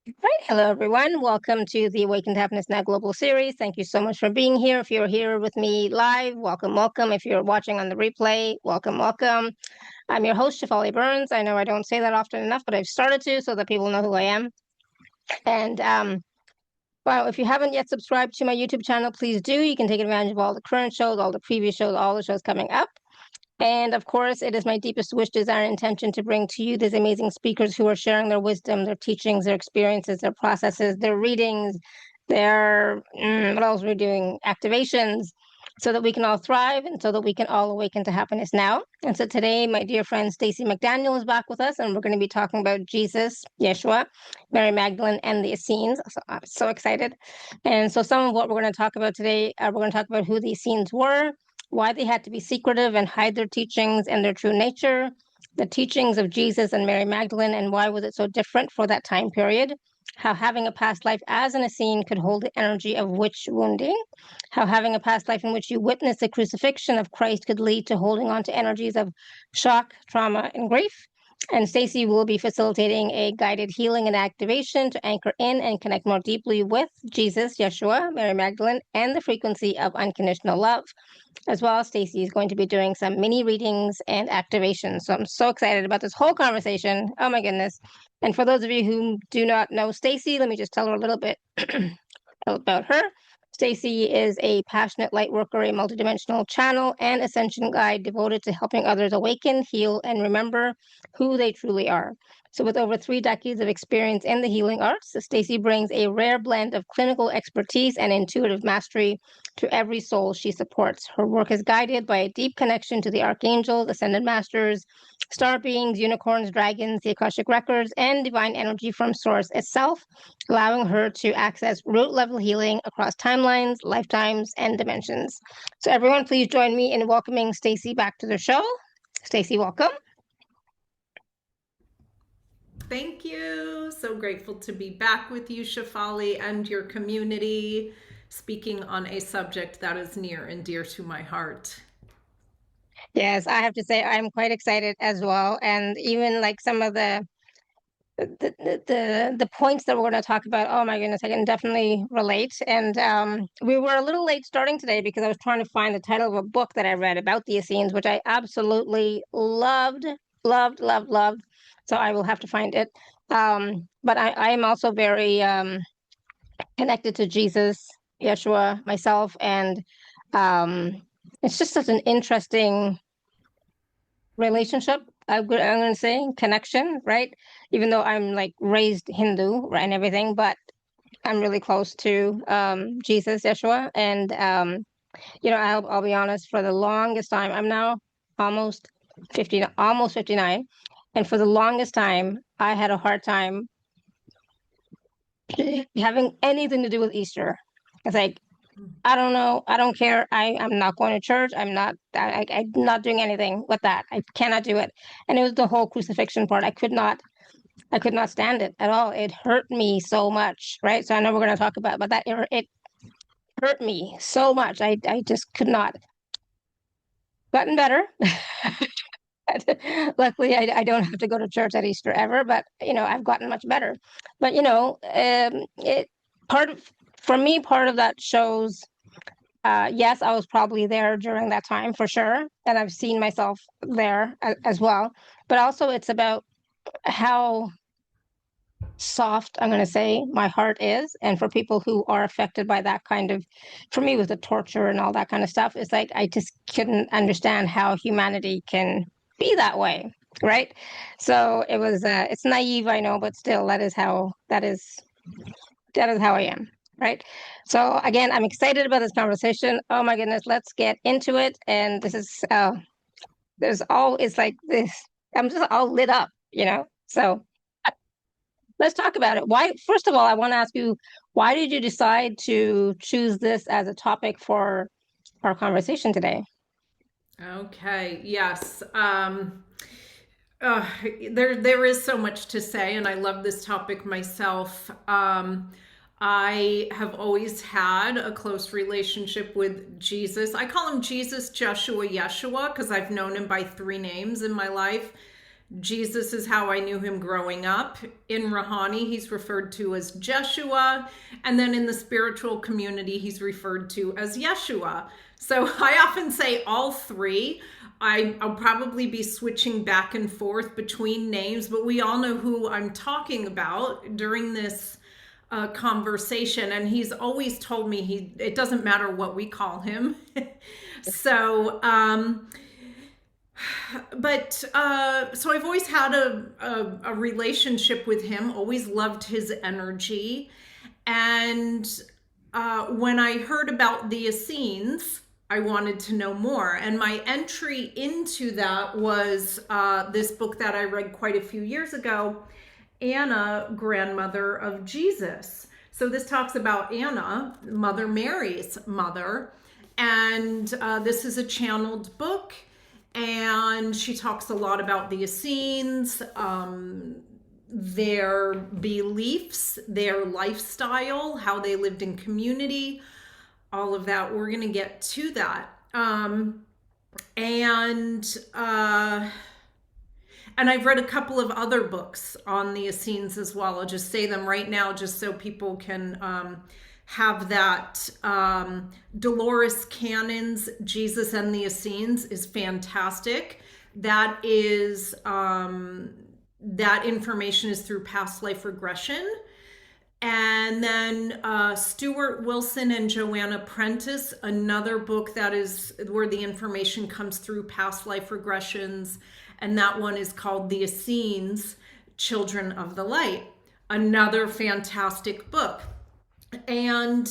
Right. Hello, everyone. Welcome to the Awaken to Happiness Now Global Series. Thank you so much for being here. If you're here with me live, welcome, welcome. If you're watching on the replay, welcome, welcome. I'm your host, shefaliburns. I know I don't say that often enough, but I've started to so that people know who I am. And well, if you haven't yet subscribed to my YouTube channel, please do. You can take advantage of all the current shows, all the previous shows, all the shows coming up. And of course, it is my deepest wish, desire, and intention to bring to you these amazing speakers who are sharing their wisdom, their teachings, their experiences, their processes, their readings, their what else we're doing, activations, so that we can all thrive and so that we can all awaken to happiness now. And so today, my dear friend Stacey McDaniel is back with us, and we're going to be talking about Jesus, Yeshua, Mary Magdalene, and the Essenes. So I'm so excited. And so some of what we're going to talk about today, we're going to talk about who the Essenes were, why they had to be secretive and hide their teachings and their true nature, the teachings of Jesus and Mary Magdalene, and why was it so different for that time period, how having a past life as an Essene could hold the energy of witch wounding, how having a past life in which you witnessed the crucifixion of Christ could lead to holding on to energies of shock, trauma, and grief. And Stacey will be facilitating a guided healing and activation to anchor in and connect more deeply with Jesus, Yeshua, Mary Magdalene, and the frequency of unconditional love. As well, Stacey is going to be doing some mini readings and activations. So I'm so excited about this whole conversation. Oh my goodness. And for those of you who do not know Stacey, let me just tell her a little bit about her. Stacey is a passionate light worker, a multidimensional channel, and ascension guide devoted to helping others awaken, heal, and remember who they truly are. So, with over 3 decades of experience in the healing arts, Stacey brings a rare blend of clinical expertise and intuitive mastery to every soul she supports. Her work is guided by a deep connection to the archangels, ascended masters, star beings, unicorns, dragons, the Akashic records, and divine energy from Source itself, allowing her to access root level healing across timelines, lifetimes, and dimensions. So, everyone, please join me in welcoming Stacey back to the show. Stacey, welcome. Thank you. So grateful to be back with you, Shefali, and your community, speaking on a subject that is near and dear to my heart. Yes, I have to say I'm quite excited as well, and even like some of the points that we're going to talk about. Oh my goodness, I can definitely relate. And we were a little late starting today because I was trying to find the title of a book that I read about the Essenes, which I absolutely loved, loved, loved, loved. So I will have to find it. But I am also very connected to Jesus, Yeshua, myself, and um, it's just such an interesting relationship. I'm going to say connection, right? Even though I'm like raised Hindu, right, and everything, but I'm really close to Jesus, Yeshua, and I'll be honest. For the longest time, I'm now almost 50, almost 59, and for the longest time, I had a hard time having anything to do with Easter. It's like I don't know. I don't care. I'm not going to church. I'm not doing anything with that. I cannot do it. And it was the whole crucifixion part. I could not stand it at all. It hurt me so much, right? So I know we're going to talk about, but that it hurt me so much. I just could not. Gotten better. Luckily, I don't have to go to church at Easter ever, but I've gotten much better. But it part of for me, part of that shows yes, I was probably there during that time for sure, and I've seen myself there as well. But also, it's about how soft, I'm going to say, my heart is. And for people who are affected by that kind of, for me, with the torture and all that kind of stuff, it's like I just couldn't understand how humanity can be that way. Right. So it's naive, I know, but still, that is how I am. Right. So again, I'm excited about this conversation. Oh my goodness, let's get into it. And it's like this, I'm just all lit up. So let's talk about it. Why, first of all, I want to ask you, why did you decide to choose this as a topic for our conversation today? Okay, yes. Uh, there is so much to say, and I love this topic myself. I have always had a close relationship with Jesus. I call him Jesus, Joshua, Yeshua, because I've known him by 3 names in my life. Jesus is how I knew him growing up. In Rouhani, he's referred to as Jeshua. And then in the spiritual community, he's referred to as Yeshua. So I often say all three. I'll probably be switching back and forth between names, but we all know who I'm talking about during this conversation. And he's always told me it doesn't matter what we call him. So, so I've always had a relationship with him, always loved his energy. And when I heard about the Essenes, I wanted to know more. And my entry into that was this book that I read quite a few years ago, Anna, grandmother of Jesus. So this talks about Anna, Mother Mary's mother. And this is a channeled book. And she talks a lot about the Essenes, their beliefs, their lifestyle, how they lived in community, all of that. We're going to get to that. And I've read a couple of other books on the Essenes as well. I'll just say them right now just so people can have that. Dolores Cannon's Jesus and the Essenes is fantastic. That is that information is through past life regression. And then Stuart Wilson and Joanna Prentice, another book that is where the information comes through past life regressions. And that one is called The Essenes, Children of the Light. Another fantastic book. And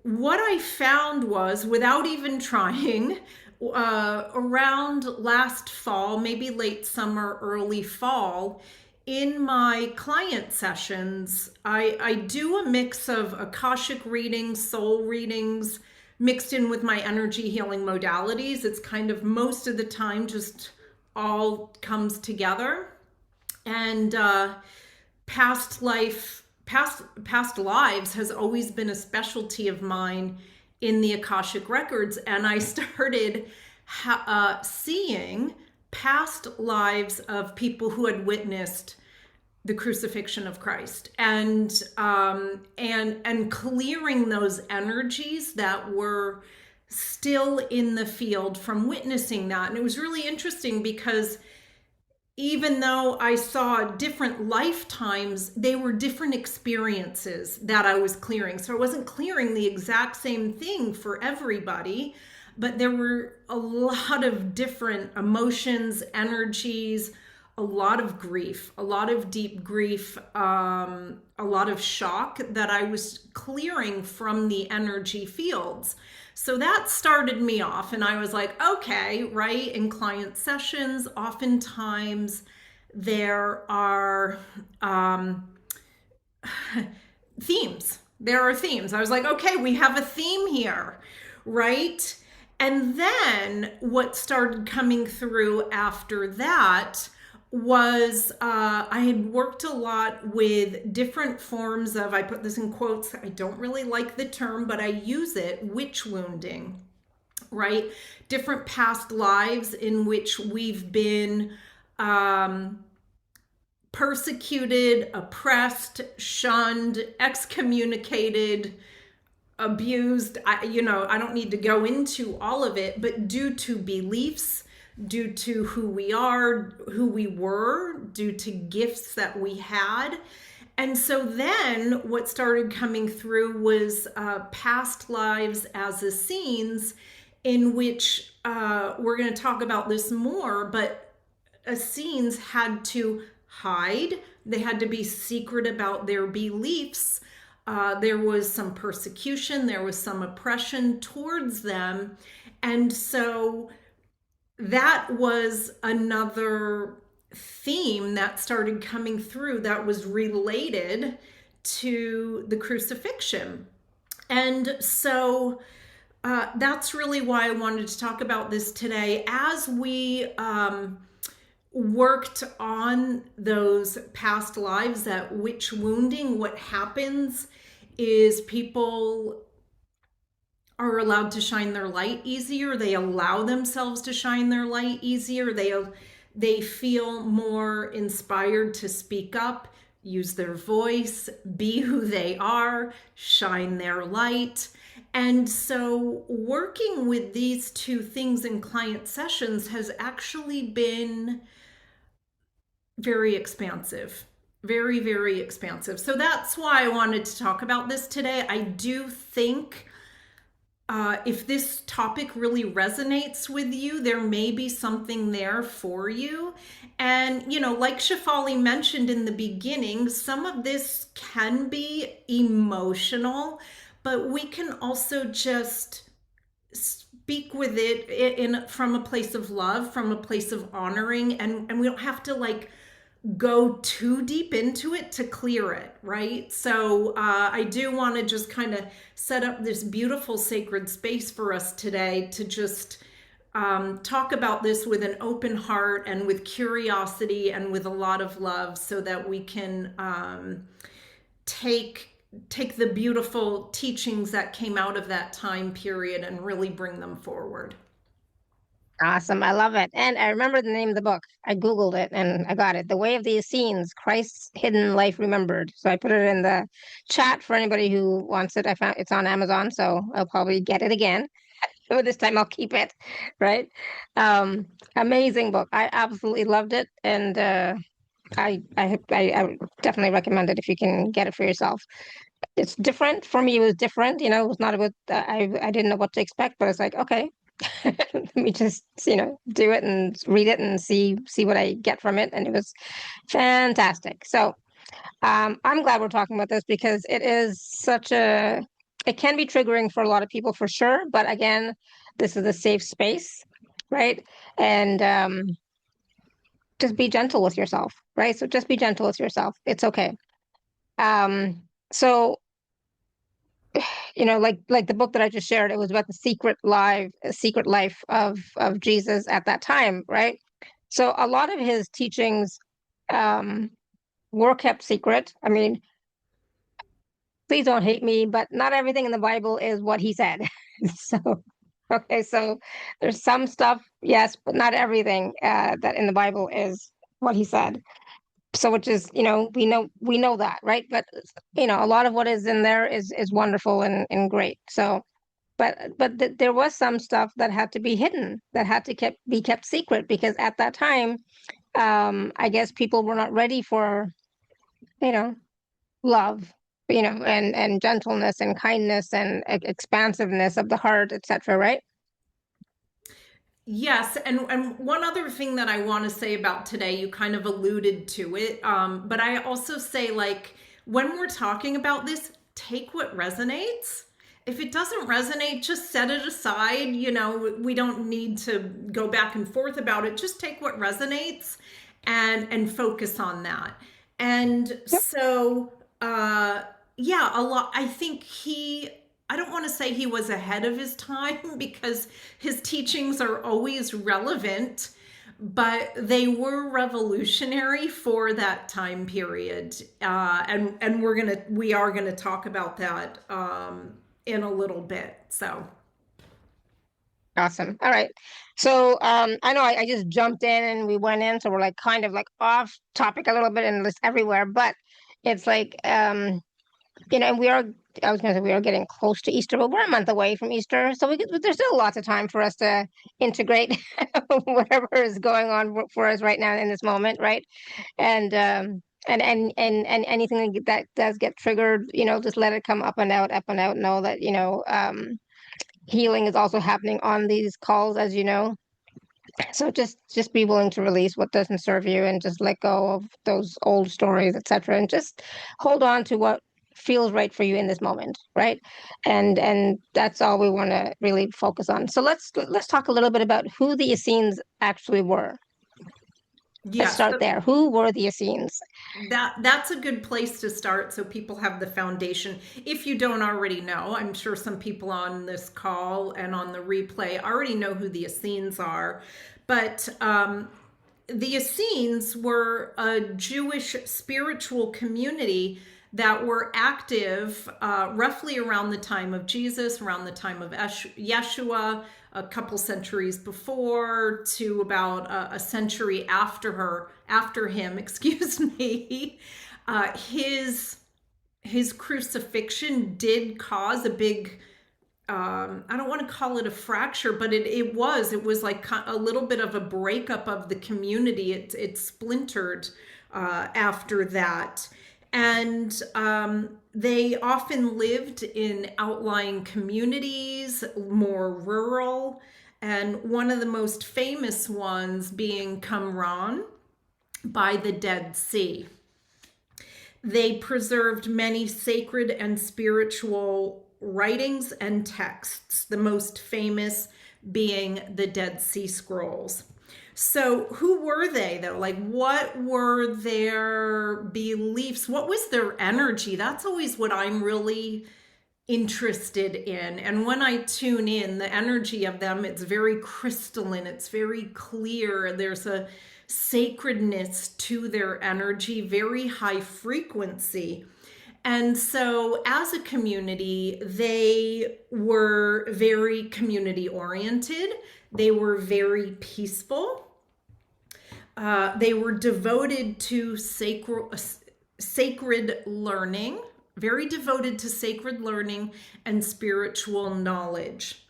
what I found was, without even trying, around last fall, maybe late summer, early fall, in my client sessions, I do a mix of Akashic readings, soul readings, mixed in with my energy healing modalities. It's kind of most of the time just all comes together. And past lives has always been a specialty of mine in the Akashic records. And I started seeing past lives of people who had witnessed the crucifixion of Christ, and clearing those energies that were still in the field from witnessing that. And it was really interesting because even though I saw different lifetimes, they were different experiences that I was clearing. So I wasn't clearing the exact same thing for everybody, but there were a lot of different emotions, energies, a lot of grief, a lot of deep grief, a lot of shock that I was clearing from the energy fields. So that started me off, and I was like, okay, right? In client sessions, oftentimes there are themes. There are themes. I was like, okay, we have a theme here, right? And then what started coming through after that was I had worked a lot with different forms of, I put this in quotes, I don't really like the term, but I use it, witch wounding, right? Different past lives in which we've been persecuted, oppressed, shunned, excommunicated, abused. I don't need to go into all of it, but due to beliefs, due to who we are, who we were, due to gifts that we had. And so then what started coming through was past lives as Essenes, in which we're going to talk about this more, but Essenes had to hide. They had to be secret about their beliefs. There was some persecution, there was some oppression towards them. And so that was another theme that started coming through that was related to the crucifixion. And so that's really why I wanted to talk about this today. As we worked on those past lives, that witch wounding, what happens is people are allowed to shine their light easier. They allow themselves to shine their light easier. They feel more inspired to speak up, use their voice, be who they are, shine their light. And so, working with these two things in client sessions has actually been very expansive. Very, very expansive. So, that's why I wanted to talk about this today. I do think if this topic really resonates with you, there may be something there for you. And, like Shefali mentioned in the beginning, some of this can be emotional, but we can also just speak with it from a place of love, from a place of honoring, and we don't have to go too deep into it to clear it, right? So I do want to just kind of set up this beautiful sacred space for us today to just talk about this with an open heart and with curiosity and with a lot of love, so that we can take the beautiful teachings that came out of that time period and really bring them forward. Awesome. I love it. And I remember the name of the book. I Googled it and I got it. The Way of the Essenes, Christ's Hidden Life Remembered. So I put it in the chat for anybody who wants it. I found it's on Amazon, so I'll probably get it again. But this time I'll keep it, right? Um, Amazing book. I absolutely loved it. And I would definitely recommend it if you can get it for yourself. It's different. For me, it was different. It was not about, I didn't know what to expect, but it's like, okay, let me just do it and read it and see what I get from it, and it was fantastic. So I'm glad we're talking about this because it can be triggering for a lot of people for sure, but again, this is a safe space, right? And just be gentle with yourself, right? So just be gentle with yourself. It's okay. So like the book that I just shared, it was about the secret life of Jesus at that time, right? So a lot of his teachings um were kept secret. I mean, please don't hate me, but not everything in the Bible is what he said. So okay, so there's some stuff, yes, but not everything that in the Bible is what he said. So which is, we know that, right? But a lot of what is in there is wonderful and great. So but there was some stuff that had to be hidden, that had to be kept secret, because at that time, I guess people were not ready for, you know, love, and gentleness and kindness and expansiveness of the heart, etc. Right? Yes, and one other thing that I want to say about today, you kind of alluded to it, but I also say, when we're talking about this, take what resonates. If it doesn't resonate, just set it aside. We don't need to go back and forth about it. Just take what resonates and focus on that. And Yep. so, yeah, a lot. I don't want to say he was ahead of his time because his teachings are always relevant, but they were revolutionary for that time period. And we are gonna talk about that in a little bit. So Awesome. All right. So I know I just jumped in and we went in, so we're like kind of like off topic a little bit and just everywhere, but it's like and I was gonna say we are getting close to Easter, but we're a month away from Easter, so there's still lots of time for us to integrate whatever is going on for us right now in this moment, right? And anything that does get triggered, just let it come up and out. Know that healing is also happening on these calls, as you know. So just be willing to release what doesn't serve you and just let go of those old stories, etc. And just hold on to what feels right for you in this moment, right? And that's all we want to really focus on. So let's talk a little bit about who the Essenes actually were. Let's yes, start there. Who were the Essenes? that's a good place to start, so people have the foundation. If you don't already know, I'm sure some people on this call and on the replay already know who the Essenes are, but the Essenes were a Jewish spiritual community that were active roughly around the time of Jesus, around the time of Yeshua, a couple centuries before to about a century after him, excuse me. His crucifixion did cause a big, I don't want to call it a fracture, but it was like a little bit of a breakup of the community. It splintered after that. And they often lived in outlying communities, more rural, and one of the most famous ones being Qumran by the Dead Sea. They preserved many sacred and spiritual writings and texts, the most famous being the Dead Sea Scrolls. So who were they though? Like, what were their beliefs? What was their energy? That's always what I'm really interested in. And when I tune in, the energy of them, it's very crystalline, it's very clear. There's a sacredness to their energy, very high frequency. And so as a community, they were very community oriented. They were very peaceful. They were devoted to sacred learning, very devoted to sacred learning and spiritual knowledge.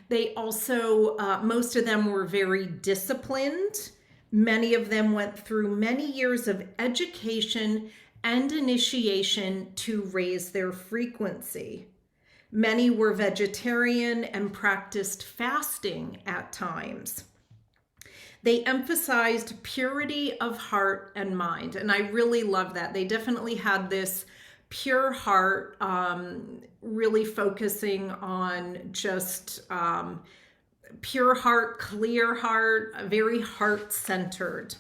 They also, most of them were very disciplined. Many of them went through many years of education and initiation to raise their frequency. Many were vegetarian and practiced fasting at times. They emphasized purity of heart and mind, and I really love that. They definitely had this pure heart, really focusing on just pure heart, clear heart, very heart-centered.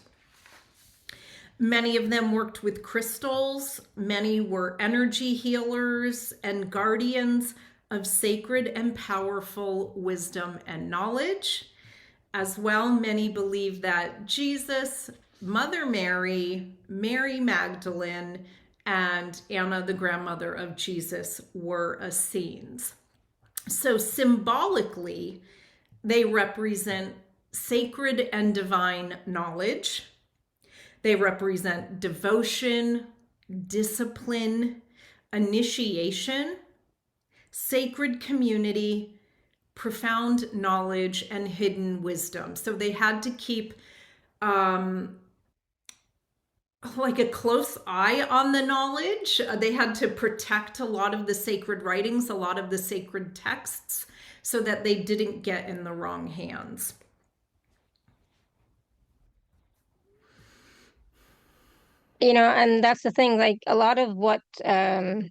Many of them worked with crystals. Many were energy healers and guardians of sacred and powerful wisdom and knowledge. As well, many believe that Jesus, Mother Mary, Mary Magdalene, and Anna, the grandmother of Jesus, were Essenes. So symbolically, they represent sacred and divine knowledge. They represent devotion, discipline, initiation, sacred community, profound knowledge, and hidden wisdom. So they had to keep like a close eye on the knowledge. They had to protect a lot of the sacred writings, a lot of the sacred texts, so that they didn't get in the wrong hands. And that's the thing, like a lot of what the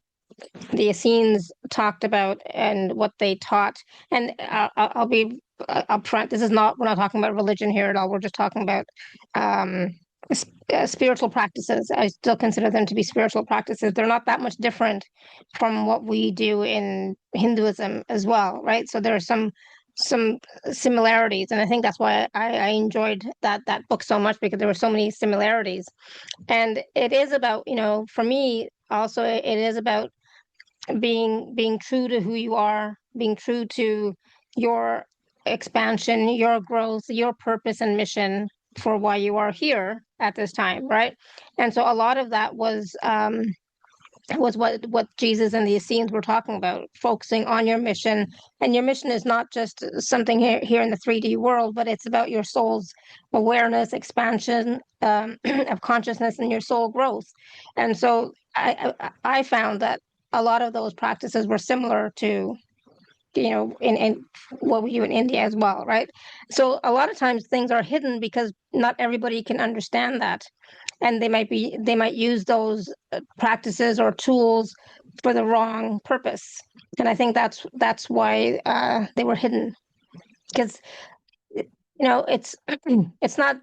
Essenes talked about and what they taught, and I'll be upfront, we're not talking about religion here at all. We're just talking about spiritual practices. I still consider them to be spiritual practices. They're not that much different from what we do in Hinduism as well, right? So there are some similarities, and I think that's why I enjoyed that book so much, because there were so many similarities. And it is about, for me also, it is about being true to who you are, being true to your expansion, your growth, your purpose and mission for why you are here at this time, right? And so a lot of that was what Jesus and the Essenes were talking about, focusing on your mission. And your mission is not just something here in the 3D world, but it's about your soul's awareness, expansion of consciousness, and your soul growth. And so I found that a lot of those practices were similar to, in what we do in India as well, right? So a lot of times things are hidden because not everybody can understand that, and they might use those practices or tools for the wrong purpose. And I think that's why they were hidden, because it's it's not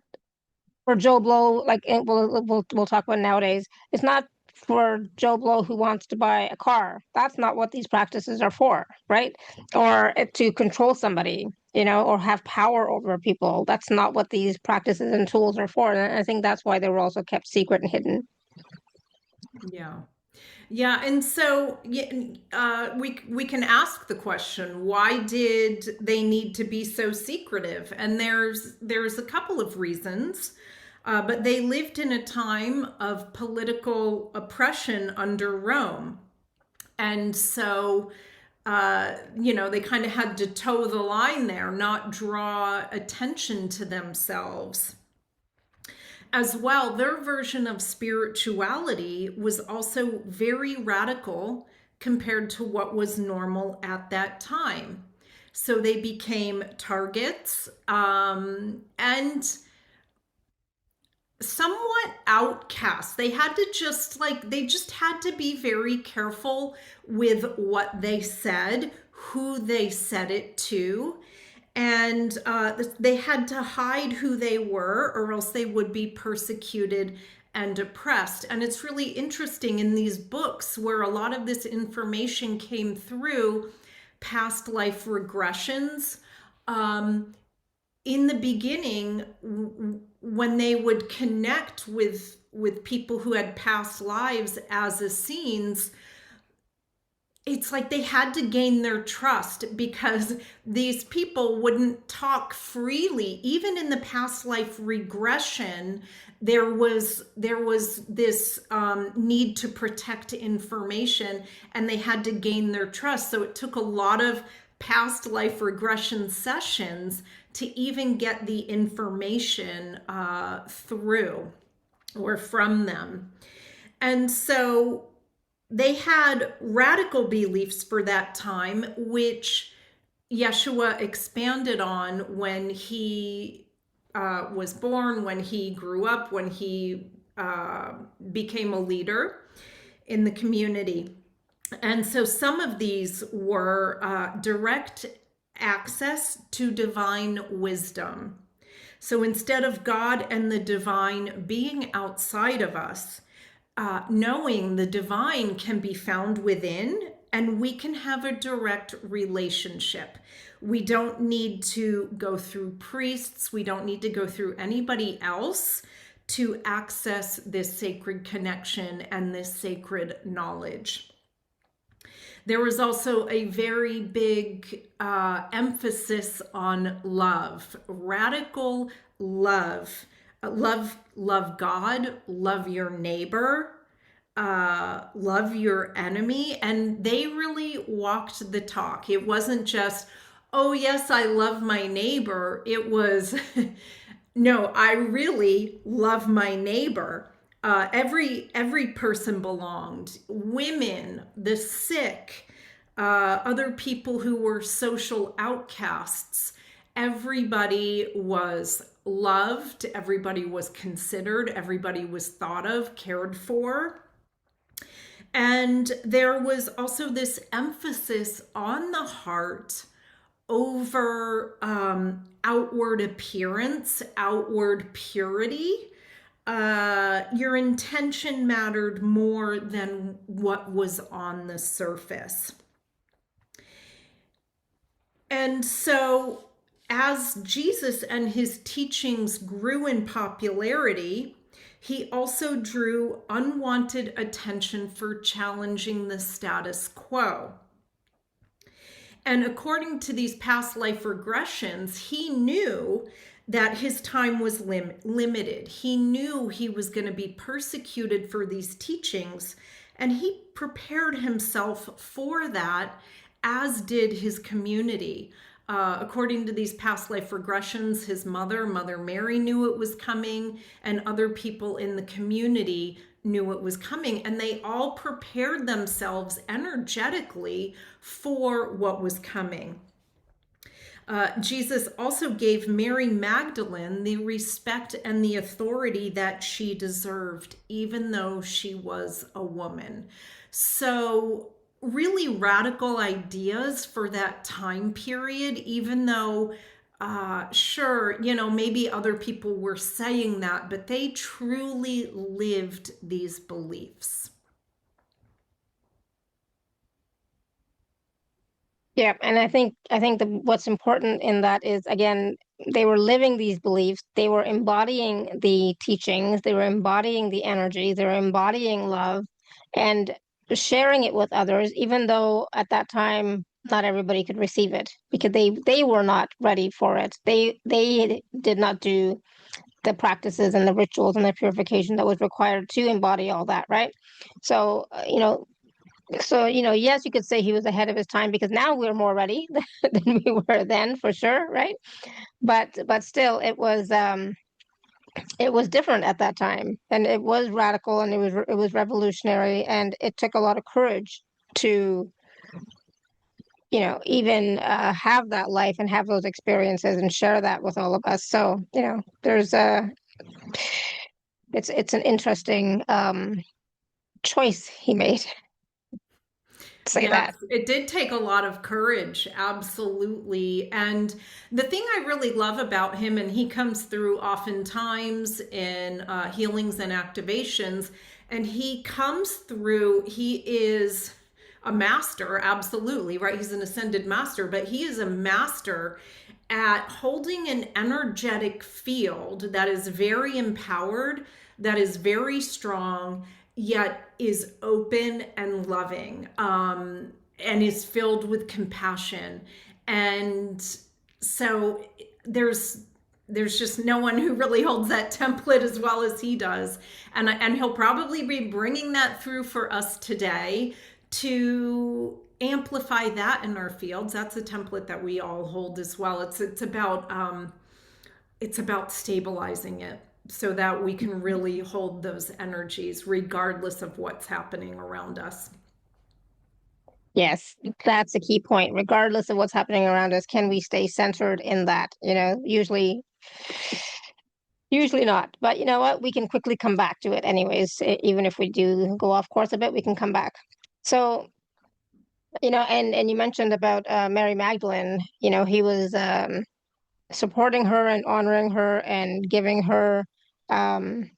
for Joe Blow, like we'll talk about nowadays. It's not for Joe Blow who wants to buy a car. That's not what these practices are for, right? Or to control somebody, or have power over people. That's not what these practices and tools are for. And I think that's why they were also kept secret and hidden. Yeah. Yeah, and so we can ask the question, why did they need to be so secretive? And there's a couple of reasons, but they lived in a time of political oppression under Rome, and so they kind of had to toe the line there, not draw attention to themselves. As well, their version of spirituality was also very radical compared to what was normal at that time. So they became targets and somewhat outcast. They just had to be very careful with what they said, who they said it to. And they had to hide who they were, or else they would be persecuted and oppressed. And it's really interesting in these books where a lot of this information came through past life regressions. In the beginning, when they would connect with people who had past lives as Essenes, it's like they had to gain their trust, because these people wouldn't talk freely. Even in the past life regression, there was this need to protect information, and they had to gain their trust. So it took a lot of past life regression sessions to even get the information through or from them. And so they had radical beliefs for that time, which Yeshua expanded on when he was born, when he grew up, when he became a leader in the community. And so some of these were direct access to divine wisdom. So instead of God and the divine being outside of us, knowing the divine can be found within, and we can have a direct relationship. We don't need to go through priests. We don't need to go through anybody else to access this sacred connection and this sacred knowledge. There was also a very big emphasis on love, radical love. Love God, love your neighbor, love your enemy. And they really walked the talk. It wasn't just, oh yes, I love my neighbor. It was, no, I really love my neighbor. Every person belonged. Women, the sick, other people who were social outcasts. Everybody was loved, everybody was considered, everybody was thought of, cared for. And there was also this emphasis on the heart over outward appearance, outward purity. Your intention mattered more than what was on the surface. And so as Jesus and his teachings grew in popularity, he also drew unwanted attention for challenging the status quo. And according to these past life regressions, he knew that his time was limited. He knew he was going to be persecuted for these teachings, and he prepared himself for that, as did his community. According to these past life regressions, his Mother Mary, knew it was coming, and other people in the community knew it was coming, and they all prepared themselves energetically for what was coming. Jesus also gave Mary Magdalene the respect and the authority that she deserved, even though she was a woman. So really radical ideas for that time period, even though sure, maybe other people were saying that, but they truly lived these beliefs. Yeah, and I think what's important in that is, again, they were living these beliefs, they were embodying the teachings, they were embodying the energy, they were embodying love and sharing it with others, even though at that time not everybody could receive it because they were not ready for it. They did not do the practices and the rituals and the purification that was required to embody all that, right? So, yes, you could say he was ahead of his time because now we're more ready than we were then, for sure, right? But still, it was different at that time, and it was radical, and it was revolutionary, and it took a lot of courage to, even have that life and have those experiences and share that with all of us. So, there's a it's an interesting choice he made to say Yes, that. it did take a lot of courage, absolutely. And the thing I really love about him, and he comes through oftentimes in healings and activations, and he comes through, he is a master, absolutely, right? He's an ascended master, but he is a master at holding an energetic field that is very empowered, that is very strong, yet is open and loving, and is filled with compassion. And so there's just no one who really holds that template as well as he does, and he'll probably be bringing that through for us today to amplify that in our fields. That's a template that we all hold as well. It's about stabilizing it so that we can really hold those energies regardless of what's happening around us. Yes, that's a key point. Regardless of what's happening around us, can we stay centered in that? Usually not. But you know what? We can quickly come back to it anyways. Even if we do go off course a bit, we can come back. So, and you mentioned about Mary Magdalene, he was supporting her and honoring her and giving her um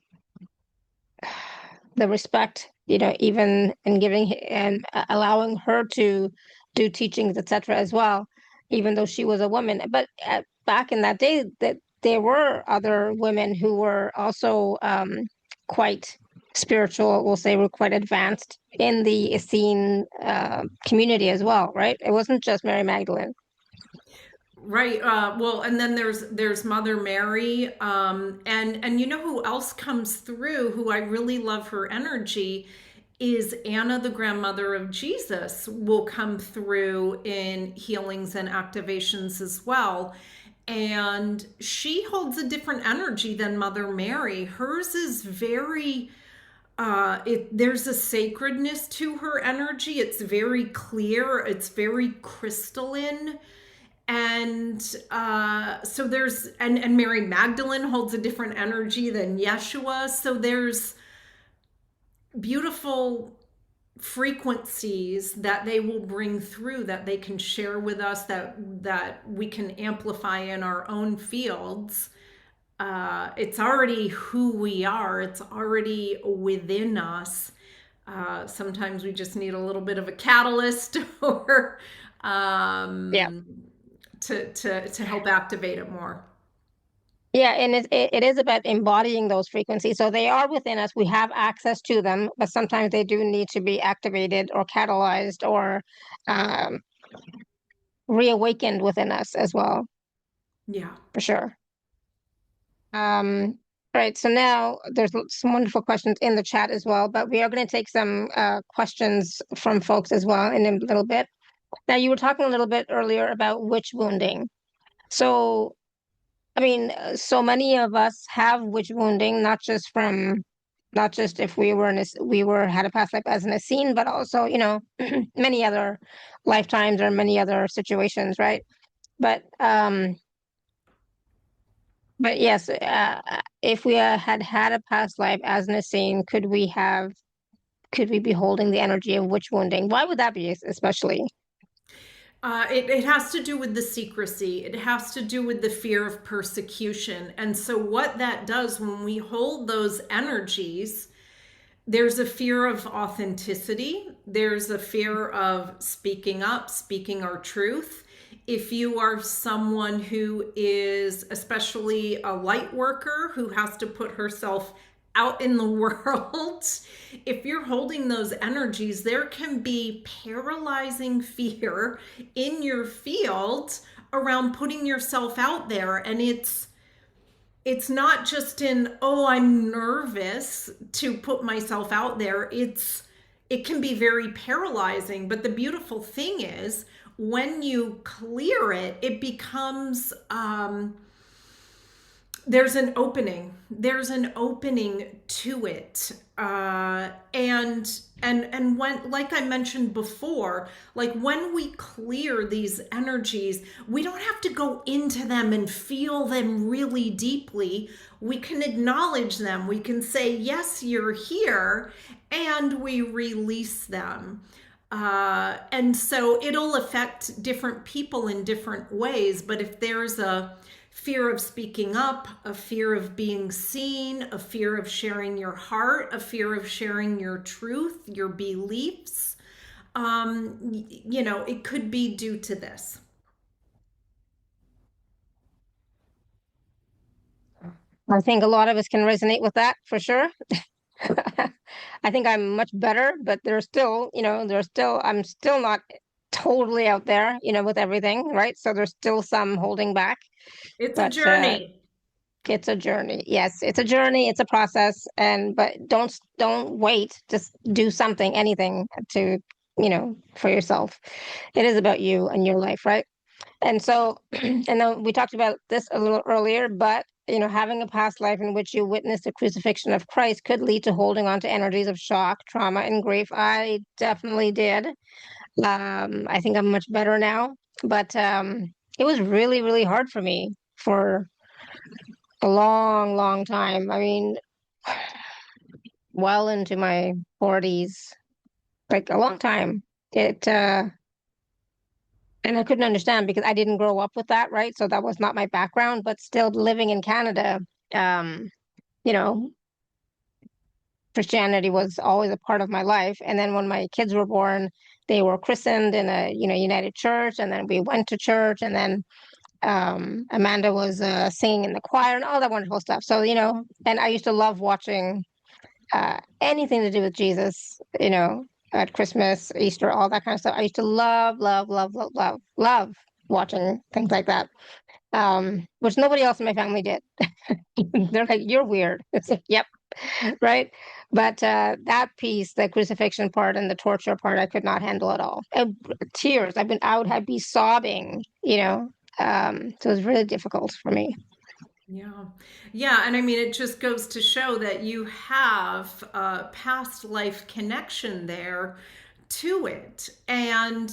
the respect, even and giving and allowing her to do teachings, etc., as well, even though she was a woman. But back in that day, that there were other women who were also quite spiritual. We'll say were quite advanced in the Essene community as well, right? It wasn't just Mary Magdalene. Right. Well, and then there's Mother Mary, and you know who else comes through? Who I really love her energy is Anna, the grandmother of Jesus, will come through in healings and activations as well. And she holds a different energy than Mother Mary. Hers is very there's a sacredness to her energy. It's very clear. It's very crystalline. And so there's and Mary Magdalene holds a different energy than Yeshua. So there's beautiful frequencies that they will bring through that they can share with us, that we can amplify in our own fields. It's already who we are. It's already within us. Sometimes we just need a little bit of a catalyst or Yeah. to help activate it more. Yeah, and it is about embodying those frequencies. So they are within us. We have access to them, but sometimes they do need to be activated or catalyzed or um, reawakened within us as well, Yeah. for sure. Right. So now there's some wonderful questions in the chat as well, but we are going to take some questions from folks as well in a little bit. Now, you were talking a little bit earlier about witch wounding. So I mean, so many of us have witch wounding, not just if we were had a past life as an Essene, but also, many other lifetimes or many other situations, right? But but yes, if we had had a past life as an Essene, could we be holding the energy of witch wounding? Why would that be, especially? It has to do with the secrecy. It has to do with the fear of persecution. And so, what that does when we hold those energies, there's a fear of authenticity. There's a fear of speaking up, speaking our truth. If you are someone who is especially a light worker who has to put herself out in the world, if you're holding those energies, there can be paralyzing fear in your field around putting yourself out there. And it's not just in, oh, I'm nervous to put myself out there. It can be very paralyzing. But the beautiful thing is when you clear it, it becomes there's an opening to it, and when, like I mentioned before, like when we clear these energies, we don't have to go into them and feel them really deeply. We can acknowledge them, we can say, yes, you're here, and we release them. And so it'll affect different people in different ways. But if there's a fear of speaking up, a fear of being seen, a fear of sharing your heart, a fear of sharing your truth, your beliefs, it could be due to this. I think a lot of us can resonate with that for sure. I think I'm much better, but I'm still not totally out there, with everything, right? So there's still some holding back, It's a but journey. it's a journey. Yes, it's a journey, it's a process, but don't wait. Just do something, anything to, for yourself. It is about you and your life, right? And so, and then we talked about this a little earlier, but having a past life in which you witnessed the crucifixion of Christ could lead to holding on to energies of shock, trauma, and grief. I definitely did. I think I'm much better now, but it was really, really hard for me for a long, long time. I mean, well into my 40s, like a long time. It And I couldn't understand because I didn't grow up with that, right? So that was not my background, but still living in Canada, um, you know, Christianity was always a part of my life. And then when my kids were born, they were christened in a, United Church, and then we went to church, and then Amanda was singing in the choir and all that wonderful stuff. So, and I used to love watching anything to do with Jesus, at Christmas, Easter, all that kind of stuff. I used to love, love, love, love, love, love watching things like that, which nobody else in my family did. They're like, "You're weird." It's like, yep, right. But that piece, the crucifixion part and the torture part, I could not handle at all. Tears. I'd be sobbing, so it was really difficult for me. Yeah. Yeah. And I mean, it just goes to show that you have a past life connection there to it. And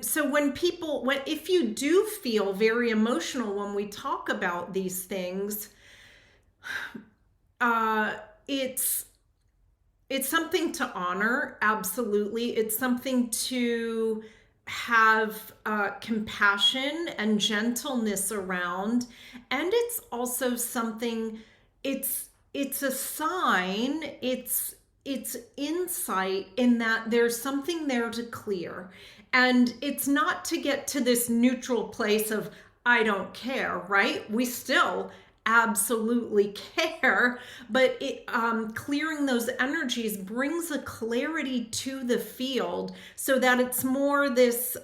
so if you do feel very emotional when we talk about these things, uh, it's it's something to honor. Absolutely, it's something to have compassion and gentleness around, and it's also something. It's a sign. It's insight in that there's something there to clear. And it's not to get to this neutral place of, I don't care, right? We still absolutely care, but clearing those energies brings a clarity to the field so that it's more this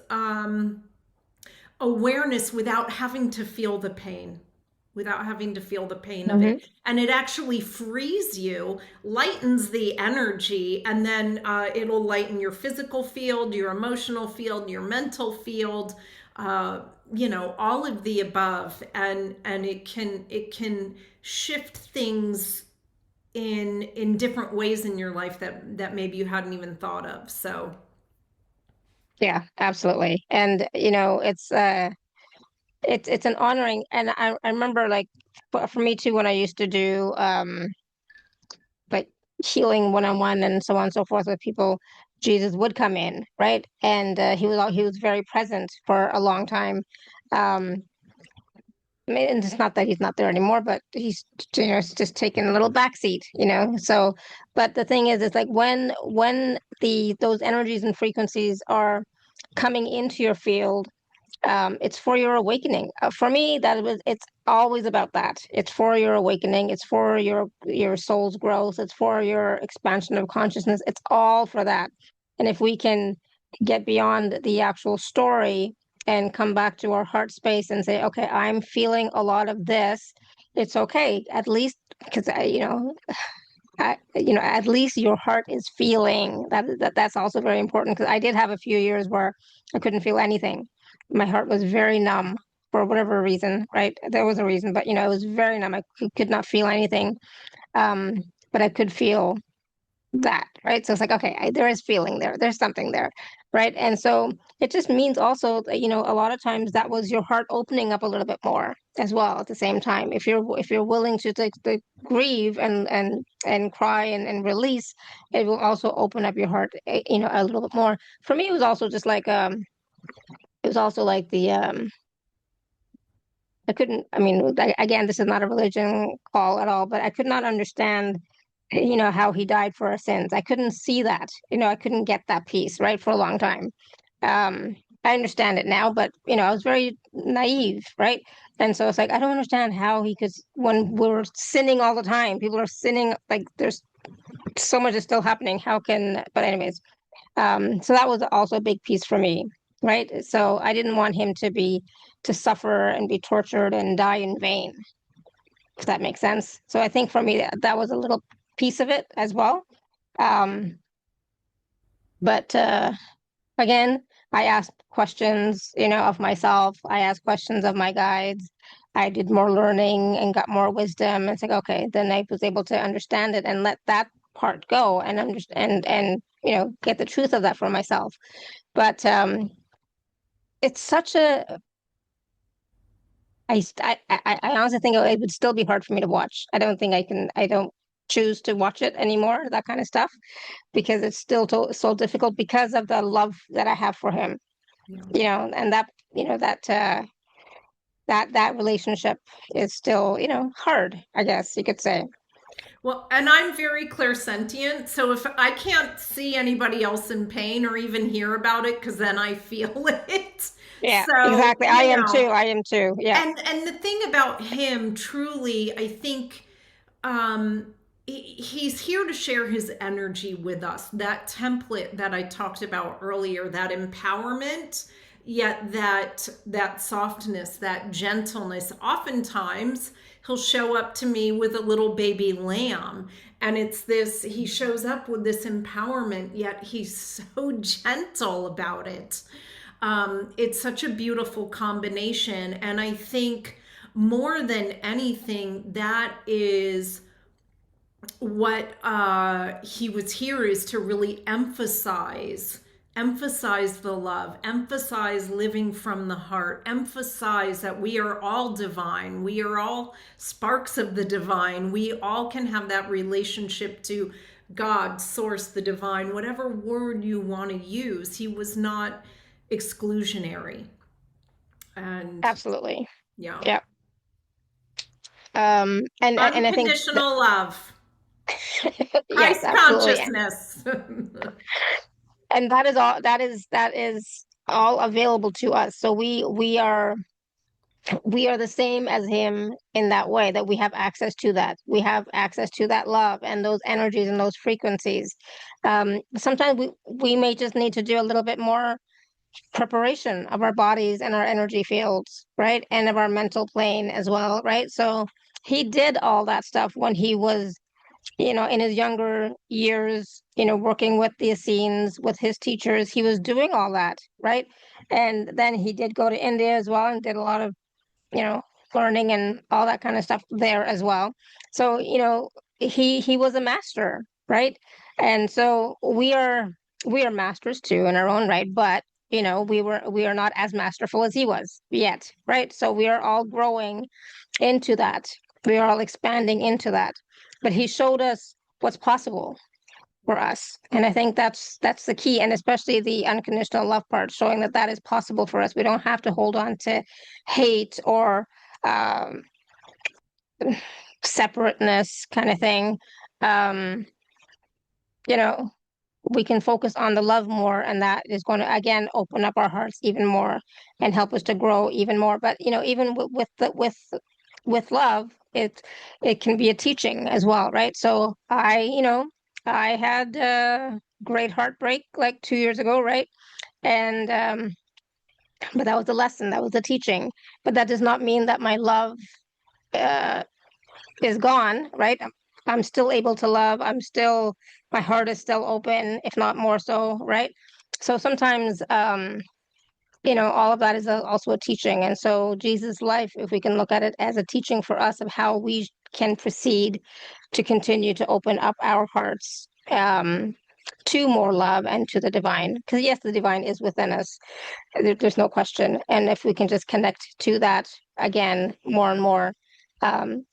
awareness without having to feel the pain, of Hmm. it. And it actually frees you, lightens the energy, and then it'll lighten your physical field, your emotional field, your mental field, all of the above. And it can shift things in different ways in your life that maybe you hadn't even thought of. So Yeah, absolutely. And it's an honoring, and I remember, like, for me too, when I used to do like healing one-on-one and so on and so forth with people, Jesus would come in, right? And he was very present for a long time. um I mean, and it's not that he's not there anymore, but he's, it's just taken a little backseat, So, but the thing is, it's like when those energies and frequencies are coming into your field, it's for your awakening. For me, it's always about that. It's for your awakening. It's for your soul's growth. It's for your expansion of consciousness. It's all for that. And if we can get beyond the actual story and come back to our heart space and say, okay, I'm feeling a lot of this. It's okay, at least because at least your heart is feeling that's also very important because I did have a few years where I couldn't feel anything. My heart was very numb for whatever reason, right? There was a reason, but it was very numb. I could not feel anything. Um, but I could feel that, right? So it's like, okay, there is feeling there. There's something there, right? And so it just means also that, a lot of times that was your heart opening up a little bit more as well at the same time. If you're willing to grieve and cry and release, it will also open up your heart, a little bit more. For me, it was also just like it was also like I couldn't, I mean, again, this is not a religion call at all, but I could not understand, how he died for our sins. I couldn't see that, I couldn't get that piece, right, for a long time. I understand it now, but, I was very naive, right? And so it's like, I don't understand how he could, when we're sinning all the time, people are sinning, like there's so much is still happening. But anyways, so that was also a big piece for me, right? So I didn't want him to suffer and be tortured and die in vain, if that makes sense. So I think for me that was a little piece of it as well. Um, but again, I asked questions, of myself. I asked questions of my guides. I did more learning and got more wisdom. And it's like, okay, then I was able to understand it and let that part go and understand and get the truth of that for myself. But it's such a I honestly think it would still be hard for me to watch. I don't think I don't choose to watch it anymore, that kind of stuff, because it's still so difficult because of the love that I have for him, Yeah. And that relationship is still, hard, I guess you could say. Well, and I'm very clairsentient, so if I can't see anybody else in pain or even hear about it, because then I feel it. Yeah, So, exactly. I am too. I am too. Yeah, and the thing about him, truly, I think he's here to share his energy with us. That template that I talked about earlier, that empowerment, yet that softness, that gentleness. Oftentimes, he'll show up to me with a little baby lamb, and it's this. He shows up with this empowerment, yet he's so gentle about it. It's such a beautiful combination, and I think more than anything, that is what he was here is to really emphasize the love, emphasize living from the heart, emphasize that we are all divine, we are all sparks of the divine, we all can have that relationship to God, source, the divine, whatever word you want to use. He was not exclusionary. And absolutely. yeah, Yeah. And I think that, unconditional love, yes, Christ absolutely. consciousness. And that is all available to us. So we are the same as him in that way, that we have access to that. We have access to that love and those energies and those frequencies. Sometimes we may just need to do a little bit more preparation of our bodies and our energy fields, right? And of our mental plane as well, right? So he did all that stuff when he was, in his younger years, working with the Essenes, with his teachers. He was doing all that, right? And then he did go to India as well and did a lot of, you know, learning and all that kind of stuff there as well. So, he was a master, right? And so we are masters too in our own right, but we are not as masterful as he was yet, right? So we are all growing into that. We are all expanding into that. But he showed us what's possible for us. And I think that's the key, and especially the unconditional love part, showing that that is possible for us. We don't have to hold on to hate or um, separateness kind of thing, um, you know, we can focus on the love more, and that is going to again open up our hearts even more and help us to grow even more. But even with love, it can be a teaching as well, right? So I had a great heartbreak like 2 years ago, right? And but that was a lesson, that was a teaching. But that does not mean that my love uh, is gone, right? I'm still able to love. My heart is still open, if not more so, right? So sometimes, all of that is also a teaching. And so Jesus' life, if we can look at it as a teaching for us of how we can proceed to continue to open up our hearts to more love and to the divine. Because yes, the divine is within us. There's no question. And if we can just connect to that again more and more,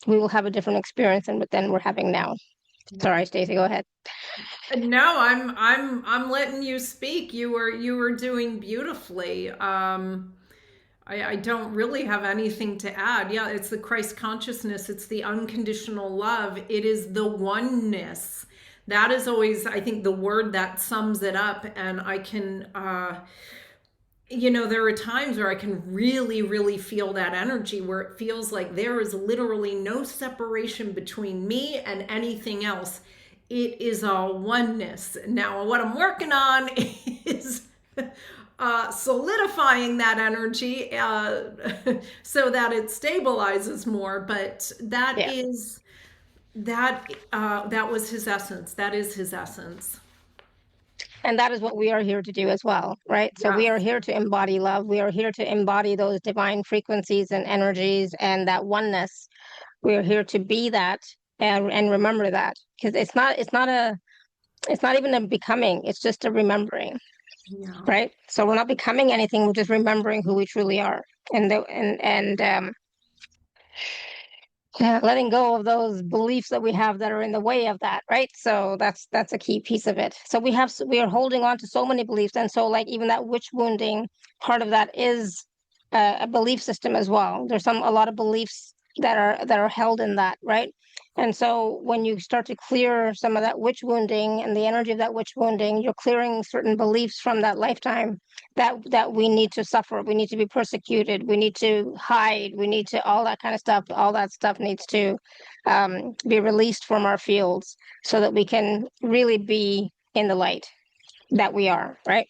we will have a different experience than we're having now. Yeah. Sorry, Stacey, go ahead. No, I'm letting you speak. You were doing beautifully. I don't really have anything to add. Yeah, it's the Christ consciousness. It's the unconditional love. It is the oneness. That is always, I think, the word that sums it up. And I can, there are times where I can really, really feel that energy where it feels like there is literally no separation between me and anything else. It is a oneness. Now, what I'm working on is solidifying that energy so that it stabilizes more. But that Yeah. is that was his essence. That is his essence. And that is what we are here to do as well, right? So we are Yes. here to embody love. We are here to embody those divine frequencies and energies and that oneness. We are here to be that and remember that, because it's not even a becoming, it's just a remembering, Yeah. right? So we're not becoming anything, we're just remembering who we truly are. Yeah, letting go of those beliefs that we have that are in the way of that, right? So that's a key piece of it. So we are holding on to so many beliefs, and so like even that witch wounding, part of that is a belief system as well. There's a lot of beliefs that are held in that, right? And so when you start to clear some of that witch wounding and the energy of that witch wounding, you're clearing certain beliefs from that lifetime that we need to suffer, we need to be persecuted, we need to hide, we need to all that kind of stuff. All that stuff needs to be released from our fields so that we can really be in the light that we are, right?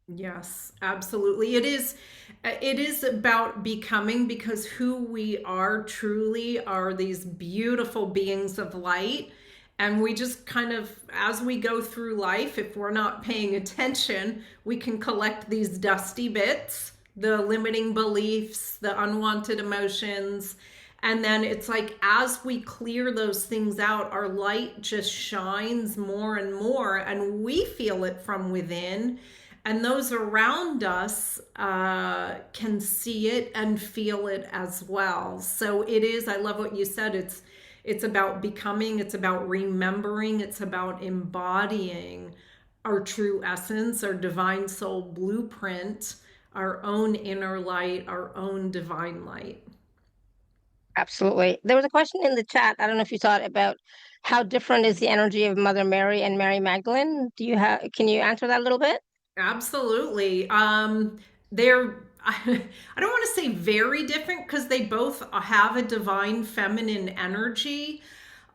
Yes, absolutely. It is about becoming, because who we are truly are these beautiful beings of light. And we just kind of, as we go through life, if we're not paying attention, we can collect these dusty bits, the limiting beliefs, the unwanted emotions. And then it's like, as we clear those things out, our light just shines more and more, and we feel it from within. And those around us can see it and feel it as well. So it is, I love what you said. It's about becoming, it's about remembering, it's about embodying our true essence, our divine soul blueprint, our own inner light, our own divine light. Absolutely. There was a question in the chat, I don't know if you saw it, about how different is the energy of Mother Mary and Mary Magdalene. Can you answer that a little bit? Absolutely. They're I don't want to say very different, because they both have a divine feminine energy.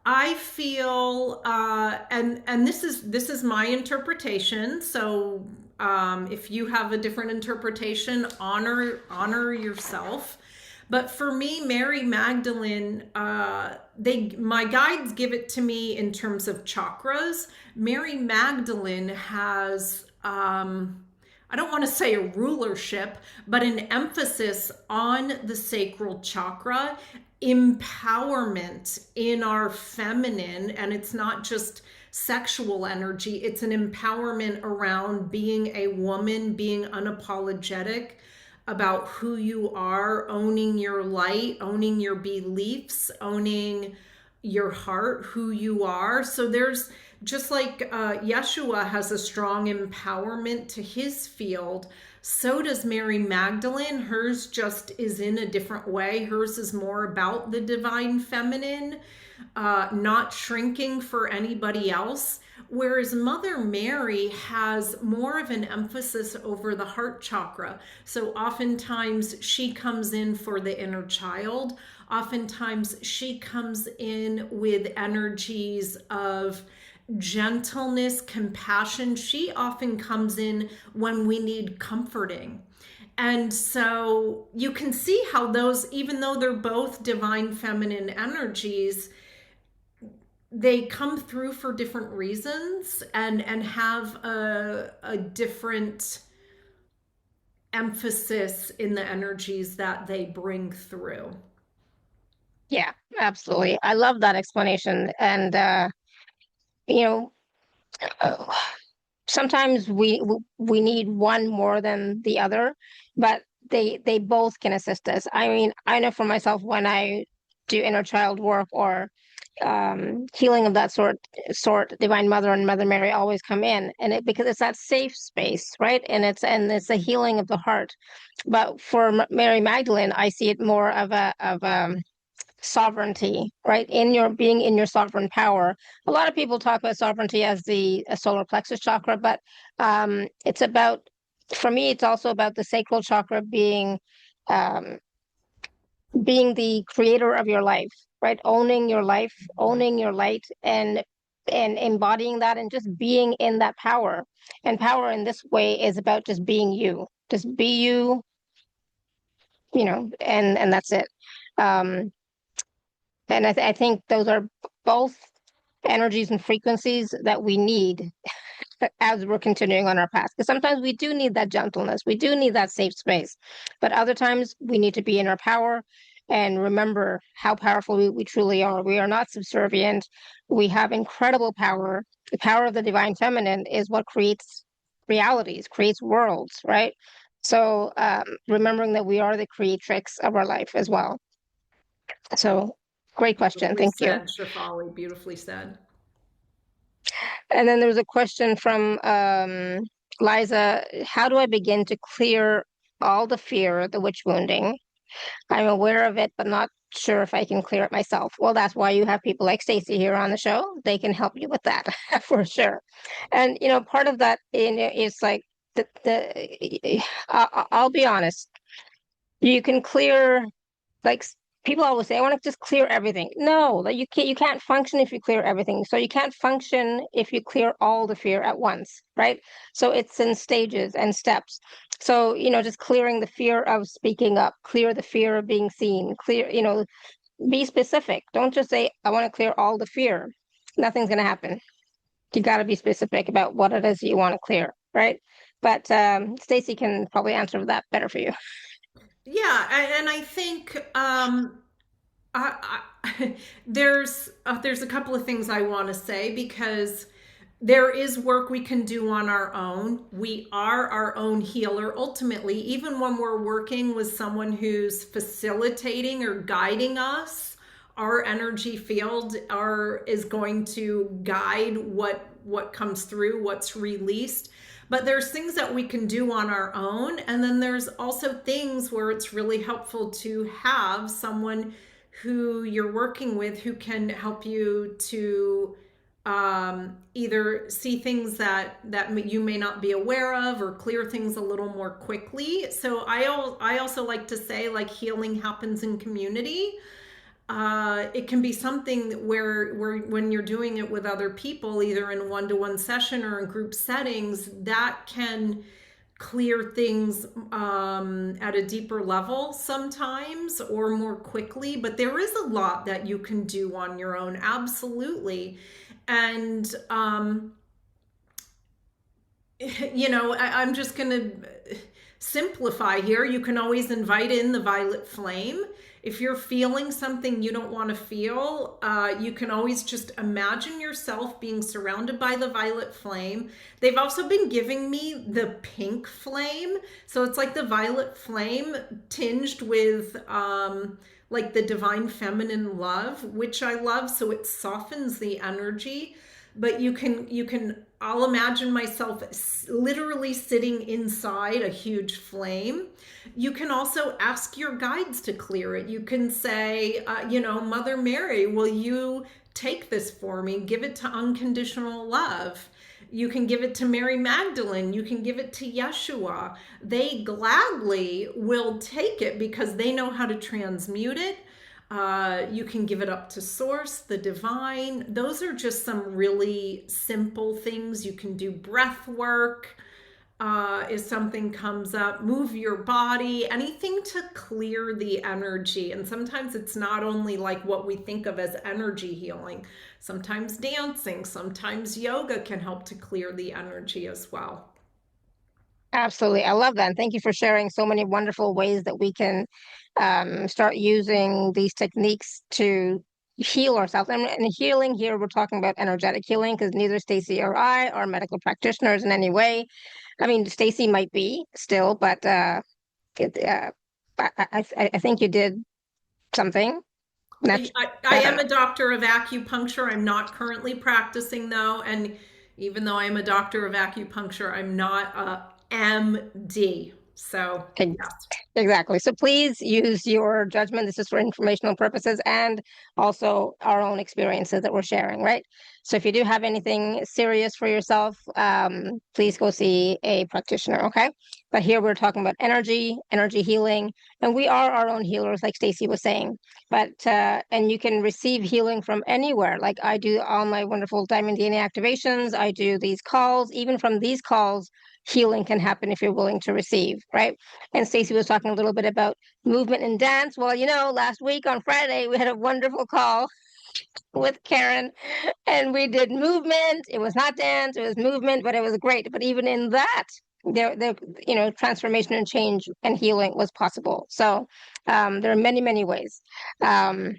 I feel, and this is my interpretation. So, if you have a different interpretation, honor yourself. But for me, Mary Magdalene, my guides give it to me in terms of chakras. Mary Magdalene has, I don't want to say a rulership, but an emphasis on the sacral chakra, empowerment in our feminine. And it's not just sexual energy, it's an empowerment around being a woman, being unapologetic about who you are, owning your light, owning your beliefs, owning your heart, who you are. So there's just like Yeshua has a strong empowerment to his field, so does Mary Magdalene. Hers just is in a different way. Hers is more about the divine feminine, not shrinking for anybody else. Whereas Mother Mary has more of an emphasis over the heart chakra. So oftentimes she comes in for the inner child. Oftentimes she comes in with energies of gentleness, compassion. She often comes in when we need comforting. And so you can see how those, even though they're both divine feminine energies, they come through for different reasons and have a different emphasis in the energies that they bring through. Yeah, absolutely. I love that explanation. And you know, uh, sometimes we need one more than the other, but they both can assist us. I mean, I know for myself when I do inner child work or healing of that sort, Divine Mother and Mother Mary always come in, and it because it's that safe space, right? And it's a healing of the heart. But for Mary Magdalene, I see it more of a sovereignty, right? In your being in your sovereign power. A lot of people talk about sovereignty as the solar plexus chakra, but it's about, for me, it's also about the sacral chakra um, being the creator of your life, right? Owning your life, owning your light, and embodying that, and just being in that power. And power in this way is about just being you, just be you, and that's it. Um, And I think those are both energies and frequencies that we need as we're continuing on our path. Because sometimes we do need that gentleness, we do need that safe space. But other times we need to be in our power and remember how powerful we truly are. We are not subservient. We have incredible power. The power of the divine feminine is what creates realities, creates worlds, right? So remembering that we are the creatrix of our life as well. So great question. Beautifully Thank you. said, Shefali. Beautifully said. And then there was a question from Liza. How do I begin to clear all the fear, the witch wounding? I'm aware of it, but not sure if I can clear it myself. Well, that's why you have people like Stacey here on the show. They can help you with that for sure. And part of that is like I'll be honest. You can clear, like, people always say, I want to just clear everything. No, like, you can't function if you clear everything. So you can't function if you clear all the fear at once, right? So it's in stages and steps. So just clearing the fear of speaking up, clear the fear of being seen, clear, be specific. Don't just say, I want to clear all the fear. Nothing's going to happen. You got to be specific about what it is you want to clear, right? But Stacey can probably answer that better for you. Yeah, and I think there's a couple of things I want to say, because there is work we can do on our own. We are our own healer ultimately, even when we're working with someone who's facilitating or guiding us. Our energy field is going to guide what comes through, what's released. But there's things that we can do on our own, and then there's also things where it's really helpful to have someone who you're working with who can help you to either see things that you may not be aware of, or clear things a little more quickly. So I also like to say, like, healing happens in community. It can be something where when you're doing it with other people, either in one-to-one session or in group settings, that can clear things at a deeper level sometimes, or more quickly. But there is a lot that you can do on your own, absolutely. And I'm just going to simplify here. You can always invite in the violet flame. If you're feeling something you don't want to feel, you can always just imagine yourself being surrounded by the violet flame. They've also been giving me the pink flame. So it's like the violet flame tinged with like the divine feminine love, which I love. So it softens the energy. But I'll imagine myself literally sitting inside a huge flame. You can also ask your guides to clear it. You can say, Mother Mary, will you take this for me? Give it to unconditional love. You can give it to Mary Magdalene. You can give it to Yeshua. They gladly will take it because they know how to transmute it. You can give it up to source, the divine. Those are just some really simple things. You can do breath work if something comes up, move your body, anything to clear the energy. And sometimes it's not only like what we think of as energy healing. Sometimes dancing, sometimes yoga can help to clear the energy as well. Absolutely. I love that. And thank you for sharing so many wonderful ways that we can start using these techniques to heal ourselves. And healing here, we're talking about energetic healing because neither Stacey or I are medical practitioners in any way. I mean, Stacey might be still, but it, I think you did something. I I don't am know. a doctor of acupuncture. I'm not currently practicing though. And even though I am a doctor of acupuncture, I'm not a MD. So, yes. Exactly. So please use your judgment. This is for informational purposes and also our own experiences that we're sharing, right? So if you do have anything serious for yourself, please go see a practitioner, okay? But here we're talking about energy healing, and we are our own healers, like Stacey was saying. But and you can receive healing from anywhere. Like I do all my wonderful Diamond DNA activations. I do these calls. Even from these calls, healing can happen if you're willing to receive, right? And Stacey was talking a little bit about movement and dance. Well, last week on Friday, we had a wonderful call with Karen and we did movement. It was not dance, it was movement, but it was great. But even in that, transformation and change and healing was possible. So there are many, many ways. Um,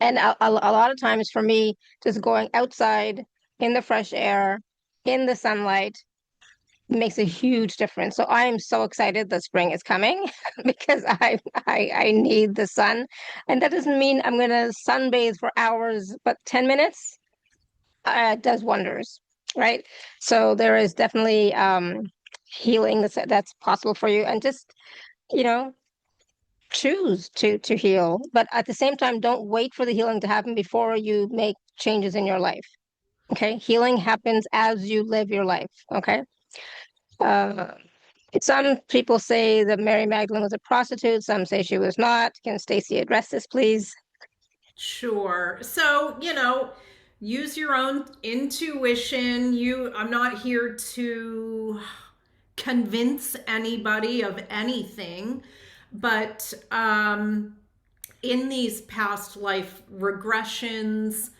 and a lot of times for me, just going outside in the fresh air, in the sunlight, makes a huge difference. So I am so excited that spring is coming because I need the sun. And that doesn't mean I'm gonna sunbathe for hours, but 10 minutes does wonders, right? So there is definitely healing that's possible for you. And just, you know, choose to heal. But at the same time, don't wait for the healing to happen before you make changes in your life. Okay. Healing happens as you live your life. Okay. Uh, some people say that Mary Magdalene was a prostitute. Some say she was not. Can Stacey address this, please? Sure. So, use your own intuition. I'm not here to convince anybody of anything, but in these past life regressions,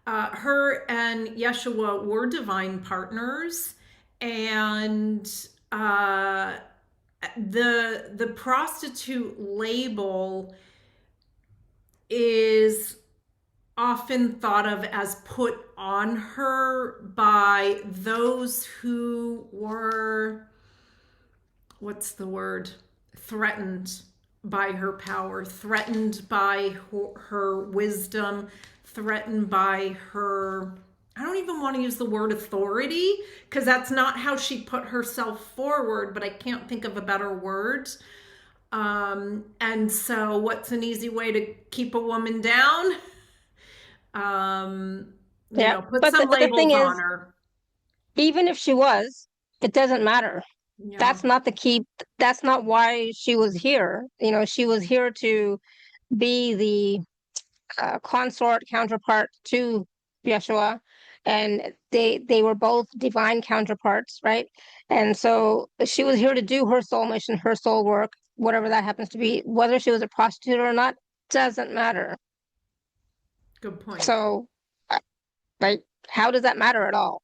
her and Yeshua were divine partners, and the prostitute label is often thought of as put on her by those who were, what's the word, threatened by her power, threatened by her wisdom, threatened by her, I don't even want to use the word authority because that's not how she put herself forward, but I can't think of a better word. And so what's an easy way to keep a woman down? Yeah. Put But some but the thing labels on is, her. even if she was, it doesn't matter. Yeah. That's not the key. That's not why she was here. She was here to be the consort counterpart to Yeshua, and they were both divine counterparts, right? And so she was here to do her soul mission, her soul work, whatever that happens to be. Whether she was a prostitute or not doesn't matter. Good point. So, like, how does that matter at all?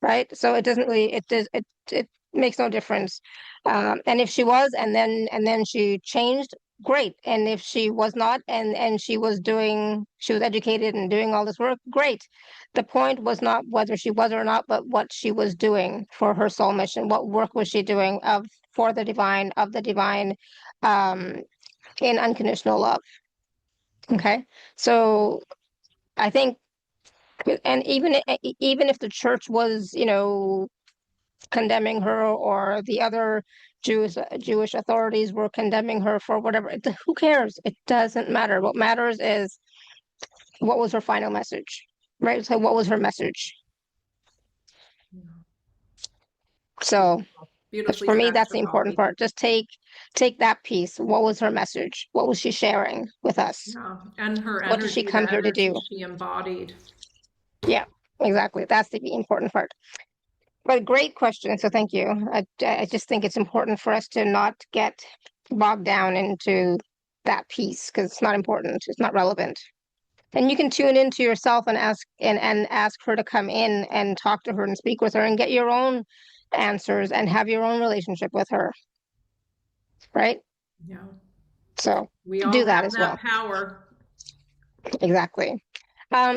Right? So it doesn't really it makes no difference. And if she was, and then she changed, great. And if she was not, and she was educated and doing all this work, great. The point was not whether she was or not, but what she was doing for her soul mission. What work was she doing of for the divine, of the divine, um, in unconditional love? Okay. So I think, and even if the church was, condemning her, or the other Jewish authorities were condemning her for whatever, who cares? It doesn't matter. What matters is, what was her final message, right? So what was her message? So Beautifully for me, said, that's the important Shefali. part. Just take that piece. What was her message? What was she sharing with us? Yeah, and her What did she energy, the come here to energy do? she embodied. Yeah, exactly. That's the important part. But great question. So thank you. I just think it's important for us to not get bogged down into that piece, because it's not important. It's not relevant. And you can tune into yourself and ask her to come in and talk to her and speak with her and get your own answers and have your own relationship with her, right? Yeah, So we all do that have as well. that power. Exactly.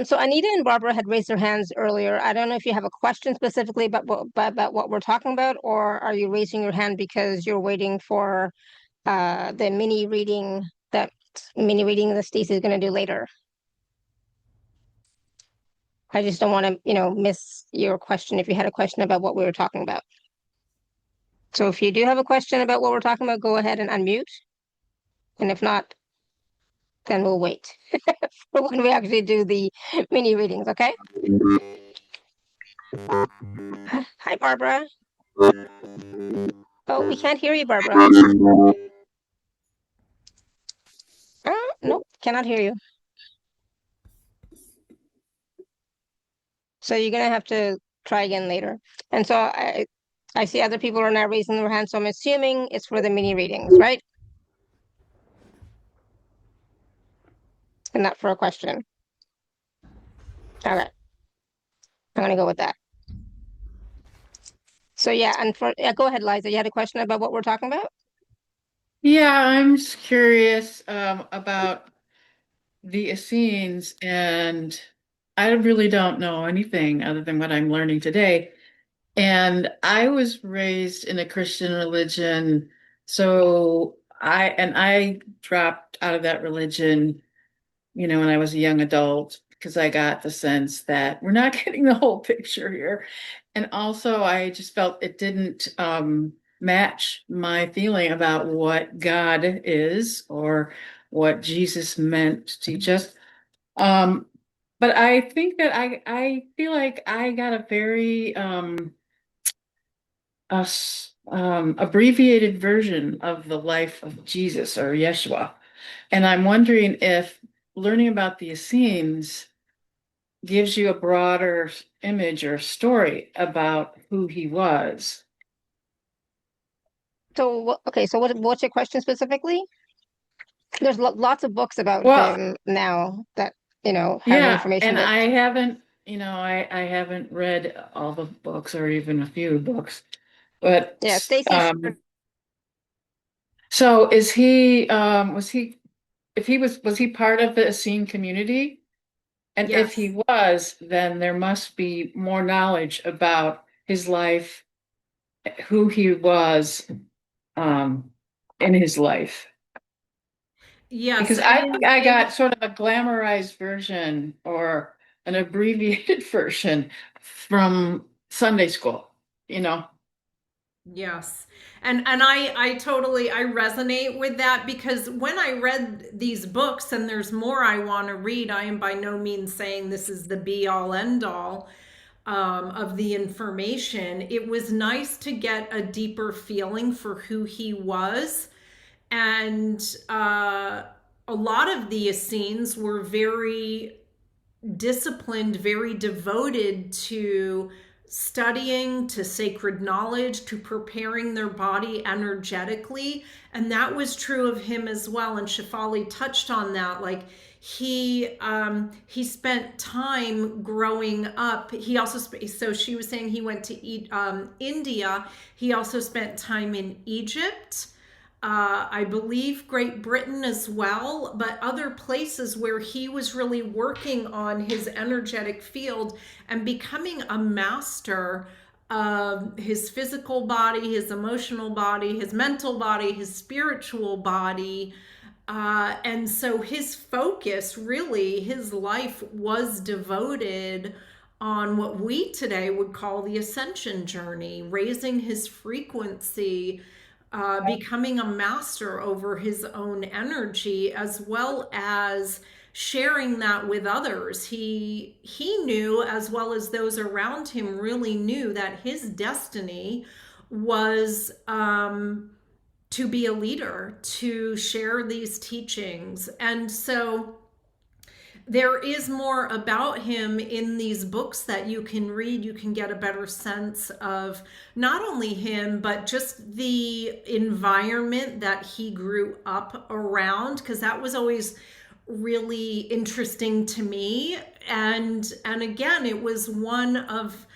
So Anita and Barbara had raised their hands earlier. I don't know if you have a question specifically about what we're talking about, or are you raising your hand because you're waiting for the mini reading that Stacey is going to do later? I just don't want to, miss your question if you had a question about what we were talking about. So if you do have a question about what we're talking about, go ahead and unmute. And if not, then we'll wait for when we actually do the mini readings, okay? Hi, Barbara. Oh, we can't hear you, Barbara. Nope, cannot hear you. So you're gonna have to try again later. And so I see other people are now raising their hands, so I'm assuming it's for the mini readings, right? And not for a question. All right, I'm gonna go with that. So yeah, go ahead, Liza. You had a question about what we're talking about? Yeah, I'm just curious about the Essenes, and I really don't know anything other than what I'm learning today. And I was raised in a Christian religion, so I dropped out of that religion, when I was a young adult, because I got the sense that we're not getting the whole picture here. And also, I just felt it didn't match my feeling about what God is or what Jesus meant to teach us. Um, but I think that I feel like I got a very abbreviated version of the life of Jesus or Yeshua. And I'm wondering if learning about the Essenes gives you a broader image or story about who he was. So okay, so what's your question specifically? There's lots of books about Well, him now that have yeah, information and that. I haven't, I haven't read all the books or even a few books, Yeah, but Stacey's. so is he, was he, if he was he part of the Essene community? And if Yes. he was, then there must be more knowledge about his life, who he was, um, in his life. Yes, Because and I think I got sort of a glamorized version or an abbreviated version from Sunday school, you know? yes. And I totally I resonate with that, because when I read these books, and there's more I want to read, I am by no means saying this is the be all end all of the information. It was nice to get a deeper feeling for who he was. And a lot of the Essenes were very disciplined, very devoted to studying, to sacred knowledge, to preparing their body energetically. And that was true of him as well. And Shefali touched on that. Like he spent time growing up. He also so she was saying he went to India. He also spent time in Egypt, I believe Great Britain as well, but other places where he was really working on his energetic field and becoming a master of his physical body, his emotional body, his mental body, his spiritual body. And so his focus, really, his life was devoted on what we today would call the ascension journey, raising his frequency, becoming a master over his own energy, as well as sharing that with others. He knew, as well as those around him really knew, that his destiny was to be a leader, to share these teachings. And so there is more about him in these books that you can read. You can get a better sense of not only him, but just the environment that he grew up around, because that was always really interesting to me. And again, it was one of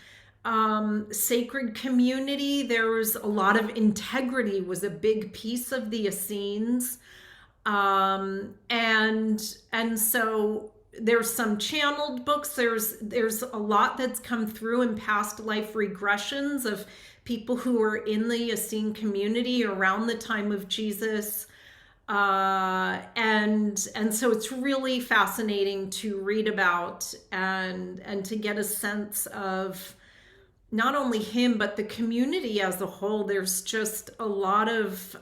sacred community. There was a lot of integrity, was a big piece of the Essenes. And so there's some channeled books. There's a lot that's come through in past life regressions of people who were in the Essene community around the time of Jesus. And so it's really fascinating to read about and to get a sense of not only him, but the community as a whole. There's just a lot of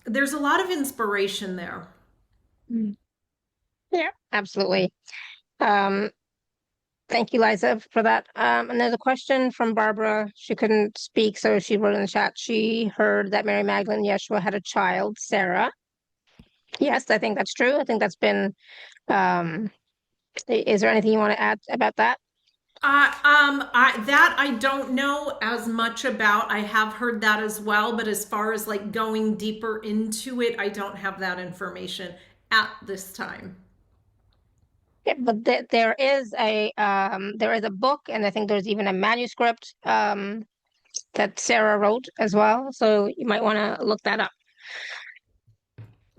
there's a lot of inspiration there. Yeah, absolutely. Thank you, Liza, for that. And there's a question from Barbara. She couldn't speak, so she wrote in the chat. She heard that Mary Magdalene Yeshua had a child, Sarah. Yes, I think that's true. I think that's been. Is there anything you want to add about that? That I don't know as much about. I have heard that as well, but as far as like going deeper into it, I don't have that information at this time. Yeah, but there is a book, and I think there's even a manuscript that Sarah wrote as well. So you might want to look that up.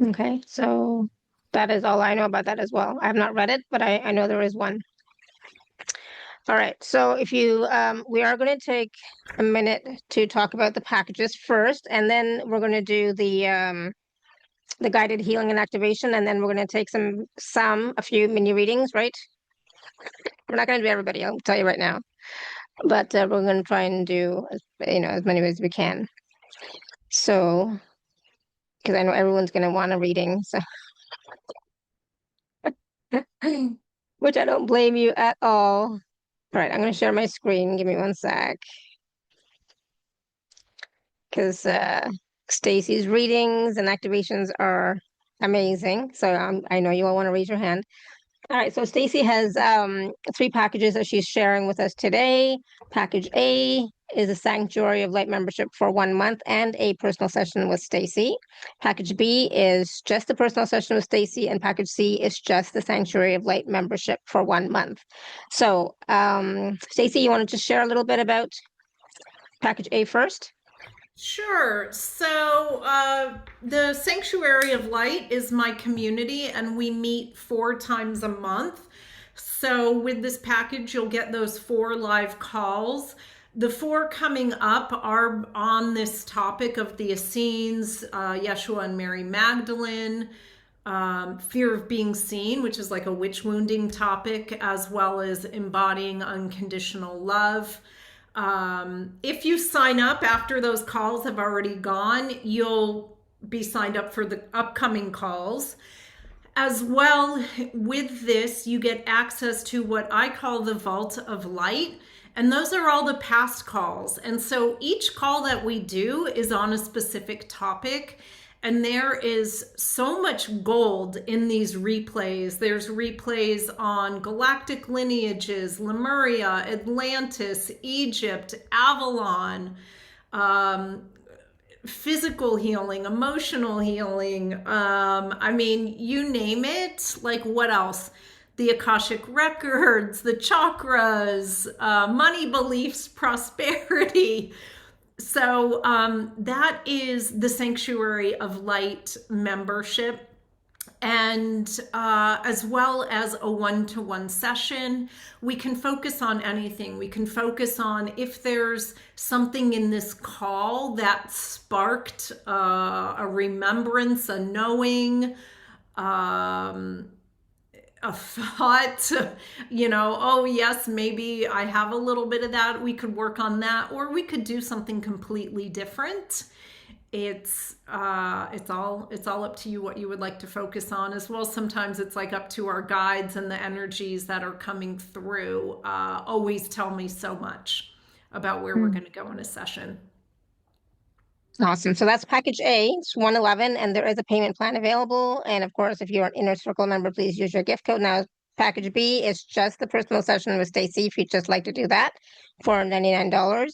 Okay, so that is all I know about that as well. I have not read it, but I know there is one. All right, so if you we are going to take a minute to talk about the packages first, and then we're going to do the guided healing and activation, and then we're going to take a few mini readings, right? We're not going to do everybody, I'll tell you right now, but we're going to try and do as many as we can. So, because I know everyone's going to want a reading, so which I don't blame you at all. All right, I'm going to share my screen. Give me one sec. Because Stacey's readings and activations are amazing. So I know you all want to raise your hand. All right, so Stacey has 3 packages that she's sharing with us today. Package A is a Sanctuary of Light membership for 1 month and a personal session with Stacey. Package B is just a personal session with Stacey, and package C is just the Sanctuary of Light membership for 1 month. So, Stacey, you want to just share a little bit about package A first? Sure. So the Sanctuary of Light is my community, and we meet 4 times a month. So with this package, you'll get those 4 live calls. The 4 coming up are on this topic of the Essenes, Yeshua and Mary Magdalene, fear of being seen, which is like a witch wounding topic, as well as embodying unconditional love. If you sign up after those calls have already gone, you'll be signed up for the upcoming calls. As well, with this, you get access to what I call the Vault of Light. And those are all the past calls. And so each call that we do is on a specific topic. And there is so much gold in these replays. There's replays on galactic lineages, Lemuria, Atlantis, Egypt, Avalon, physical healing, emotional healing. I mean, you name it. Like, what else? The Akashic records, the chakras, money beliefs, prosperity. So that is the Sanctuary of Light membership. And as well as a one-to-one session. We can focus on anything. We can focus on if there's something in this call that sparked a remembrance, a knowing, a thought, oh yes, maybe I have a little bit of that. We could work on that, or we could do something completely different. It's all up to you what you would like to focus on. As well, sometimes it's like up to our guides and the energies that are coming through always tell me so much about where we're going to go in a session. Awesome. So that's package A. It's 111, and there is a payment plan available. And of course, if you're an Inner Circle member, please use your gift code. Now, package B is just the personal session with Stacey, if you'd just like to do that, for $99.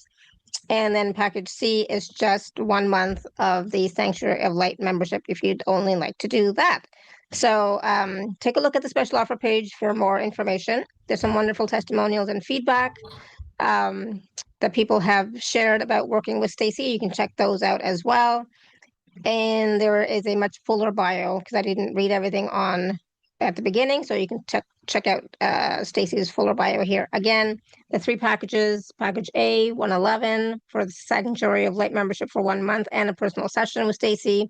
And then package C is just 1 month of the Sanctuary of Light membership, if you'd only like to do that. So take a look at the special offer page for more information. There's some wonderful testimonials and feedback that people have shared about working with Stacey. You can check those out as well. And there is a much fuller bio because I didn't read everything on at the beginning, so you can check out Stacey's fuller bio here. Again, the 3 packages: package A, 111 for the Sanctuary of Light membership for 1 month and a personal session with Stacey.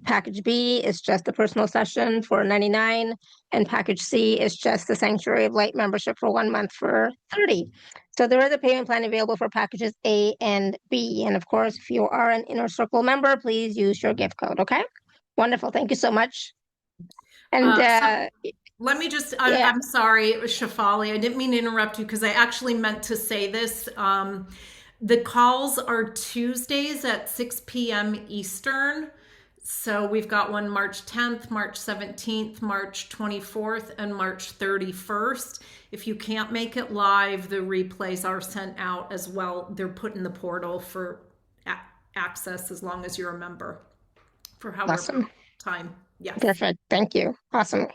Package B is just a personal session for $99, and package C is just the Sanctuary of Light membership for 1 month for $30. So there is a payment plan available for packages A and B. And of course, if you are an Inner Circle member, please use your gift code. Okay. Wonderful. Thank you so much. And let me just, yeah. I'm sorry, it was Shefali. I didn't mean to interrupt you because I actually meant to say this. The calls are Tuesdays at 6 p.m. Eastern. So we've got one March 10th, March 17th, March 24th, and March 31st. If you can't make it live, the replays are sent out as well. They're put in the portal for access as long as you're a member for however time. Yes. Perfect. Thank you. Awesome.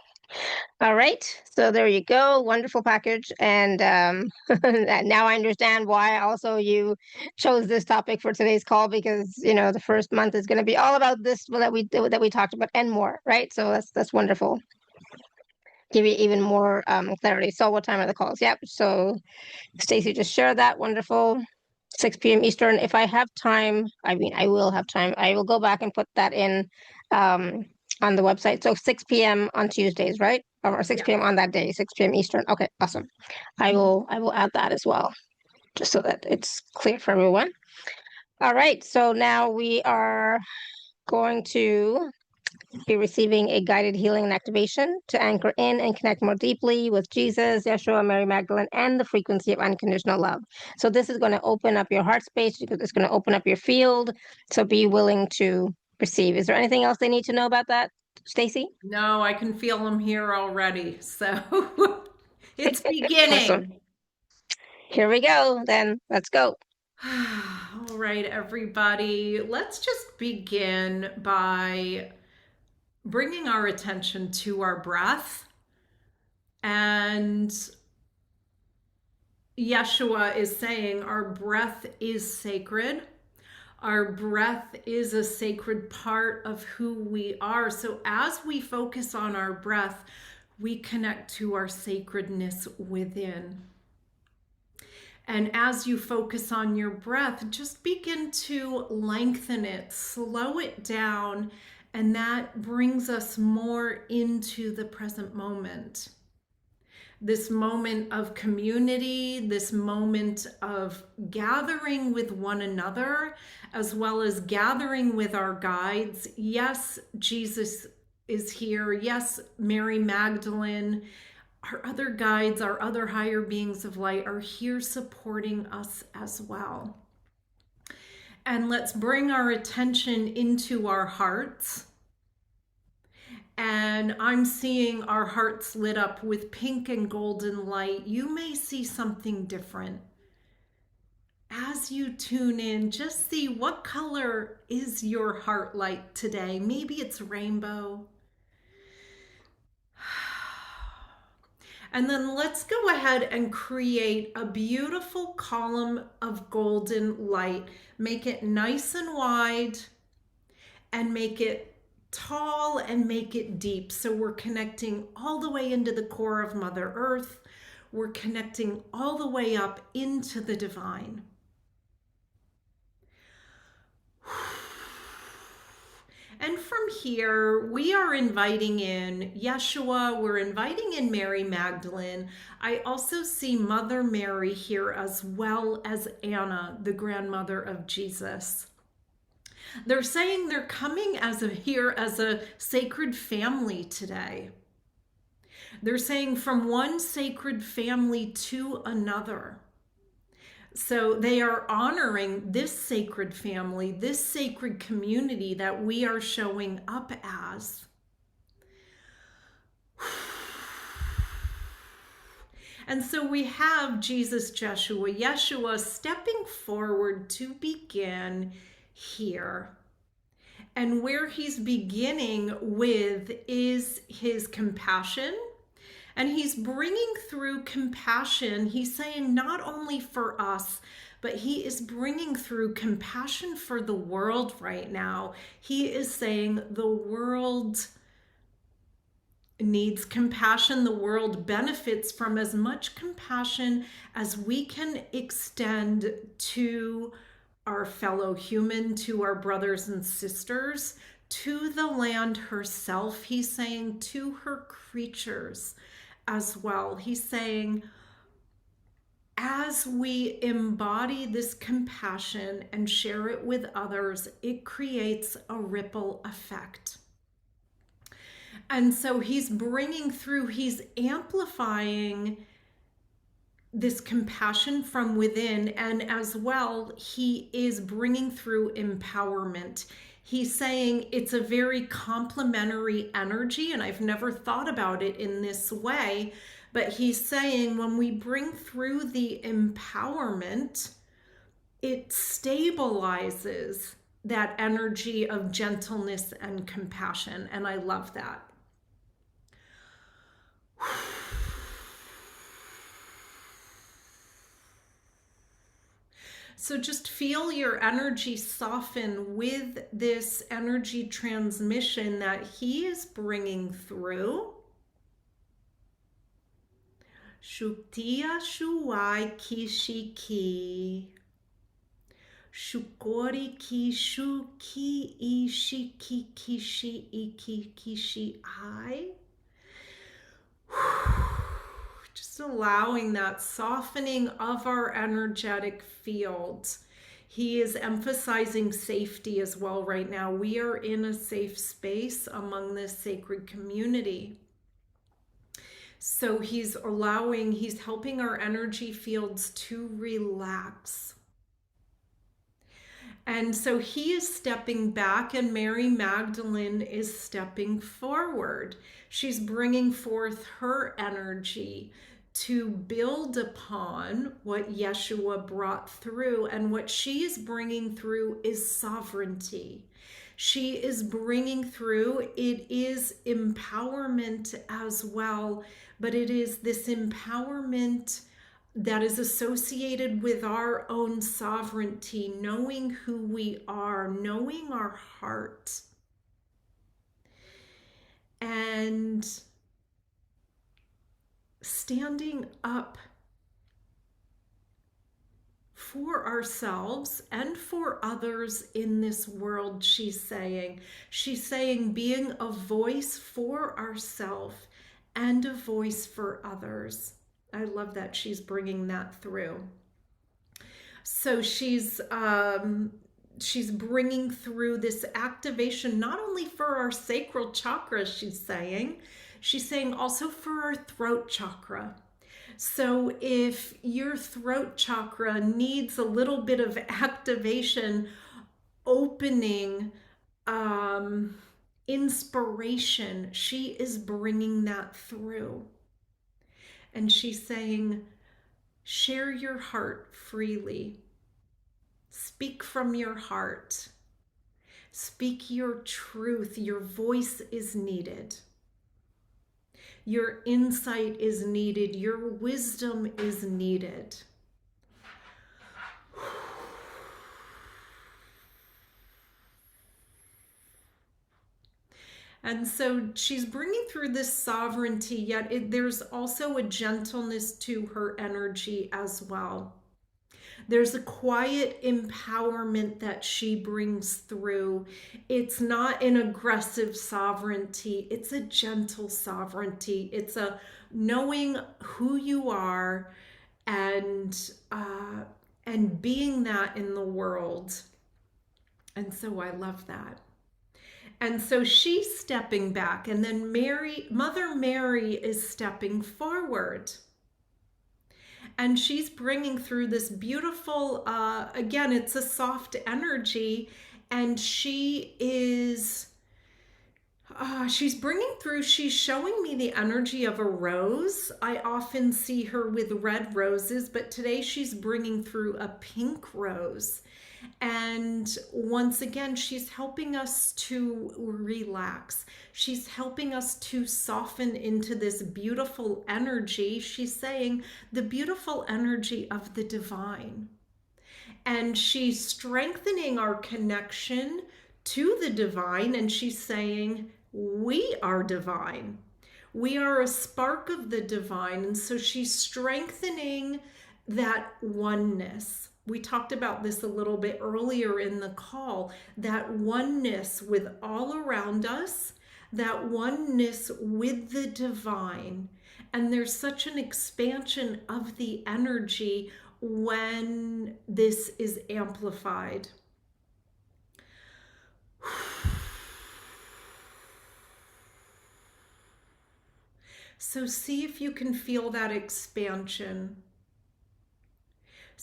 All right. So there you go. Wonderful package. And now I understand why also you chose this topic for today's call, because, the first month is going to be all about this that we talked about and more. Right. So that's wonderful. Give you even more clarity. So what time are the calls? Yep. So Stacey just shared that. Wonderful. 6 p.m. Eastern. If I have time, I will have time. I will go back and put that in on the website. So 6 p.m. on Tuesdays, right? Or 6 p.m. on that day, 6 p.m. Eastern. Okay, awesome. I will add that as well, just so that it's clear for everyone. All right, so now we are going to be receiving a guided healing and activation to anchor in and connect more deeply with Jesus, Yeshua, Mary Magdalene, and the frequency of unconditional love. So this is going to open up your heart space, because it's going to open up your field. So be willing to receive. Is there anything else they need to know about that, Stacey? No, I can feel them here already. So it's beginning. Awesome. Here we go, then. Let's go. All right, everybody. Let's just begin by bringing our attention to our breath. And Yeshua is saying our breath is sacred. Our breath is a sacred part of who we are. So as we focus on our breath, we connect to our sacredness within. And as you focus on your breath, just begin to lengthen it, slow it down, and that brings us more into the present moment. This moment of community, this moment of gathering with one another, as well as gathering with our guides. Yes, Jesus is here. Yes, Mary Magdalene, our other guides, our other higher beings of light are here supporting us as well. And let's bring our attention into our hearts. And I'm seeing our hearts lit up with pink and golden light. You may see something different. As you tune in, just see what color is your heart light today. Maybe it's rainbow. And then let's go ahead and create a beautiful column of golden light. Make it nice and wide and make it tall and make it deep. So we're connecting all the way into the core of Mother Earth. We're connecting all the way up into the divine. And from here, we are inviting in Yeshua. We're inviting in Mary Magdalene. I also see Mother Mary here, as well as Anna, the grandmother of Jesus. They're saying they're coming here as a sacred family today. They're saying from one sacred family to another. So they are honoring this sacred family, this sacred community that we are showing up as. And so we have Jesus, Yeshua stepping forward to begin here. And where he's beginning with is his compassion. And he's bringing through compassion. He's saying not only for us, but he is bringing through compassion for the world right now. He is saying the world needs compassion. The world benefits from as much compassion as we can extend to our fellow human, to our brothers and sisters, to the land herself. He's saying to her creatures as well. He's saying, as we embody this compassion and share it with others, it creates a ripple effect. And so he's bringing through, he's amplifying this compassion from within, and as well, he is bringing through empowerment. He's saying it's a very complementary energy, and I've never thought about it in this way, but he's saying when we bring through the empowerment, it stabilizes that energy of gentleness and compassion, and I love that. So just feel your energy soften with this energy transmission that he is bringing through. Shuktiya shuai kishiki. Shukori kishuki ishiki kishi iki kishi I. Just allowing that softening of our energetic field. He is emphasizing safety as well right now. We are in a safe space among this sacred community. So he's helping our energy fields to relax. And so he is stepping back and Mary Magdalene is stepping forward. She's bringing forth her energy to build upon what Yeshua brought through. And what she is bringing through is sovereignty. She is bringing through, it is empowerment as well, but it is this empowerment that is associated with our own sovereignty, knowing who we are, knowing our heart, and standing up for ourselves and for others in this world. She's saying being a voice for ourselves and a voice for others. I love that she's bringing that through. So she's bringing through this activation, not only for our sacral chakra, she's saying also for our throat chakra. So if your throat chakra needs a little bit of activation, opening, inspiration, she is bringing that through. And she's saying, share your heart freely. Speak from your heart. Speak your truth. Your voice is needed. Your insight is needed. Your wisdom is needed. And so she's bringing through this sovereignty, yet there's also a gentleness to her energy as well. There's a quiet empowerment that she brings through. It's not an aggressive sovereignty, it's a gentle sovereignty. It's a knowing who you are and being that in the world. And so I love that. And so she's stepping back, and then Mother Mary is stepping forward. And she's bringing through this beautiful, again, it's a soft energy, and she's bringing through, she's showing me the energy of a rose. I often see her with red roses, but today she's bringing through a pink rose. And once again, she's helping us to relax. She's helping us to soften into this beautiful energy. She's saying the beautiful energy of the divine. And she's strengthening our connection to the divine. And she's saying, we are divine. We are a spark of the divine. And so she's strengthening that oneness. We talked about this a little bit earlier in the call, that oneness with all around us, that oneness with the divine. And there's such an expansion of the energy when this is amplified. So see if you can feel that expansion.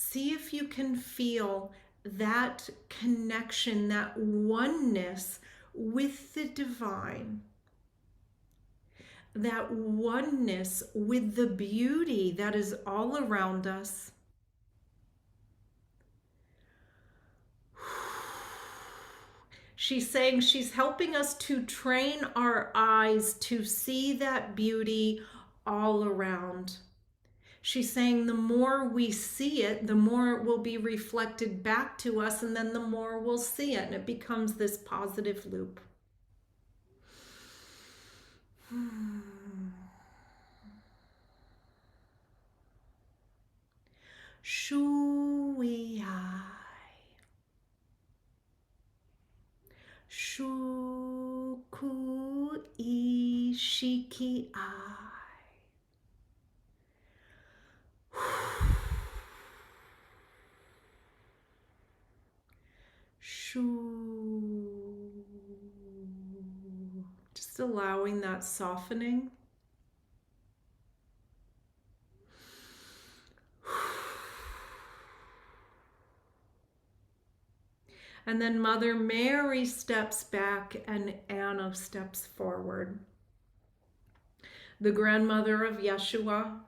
See if you can feel that connection, that oneness with the divine, that oneness with the beauty that is all around us. She's saying she's helping us to train our eyes to see that beauty all around. She's saying the more we see it, the more it will be reflected back to us, and then the more we'll see it, and it becomes this positive loop. Shuiyai. Shuku ishiki ai. Just allowing that softening. And then Mother Mary steps back and Anna steps forward. The grandmother of Yeshua.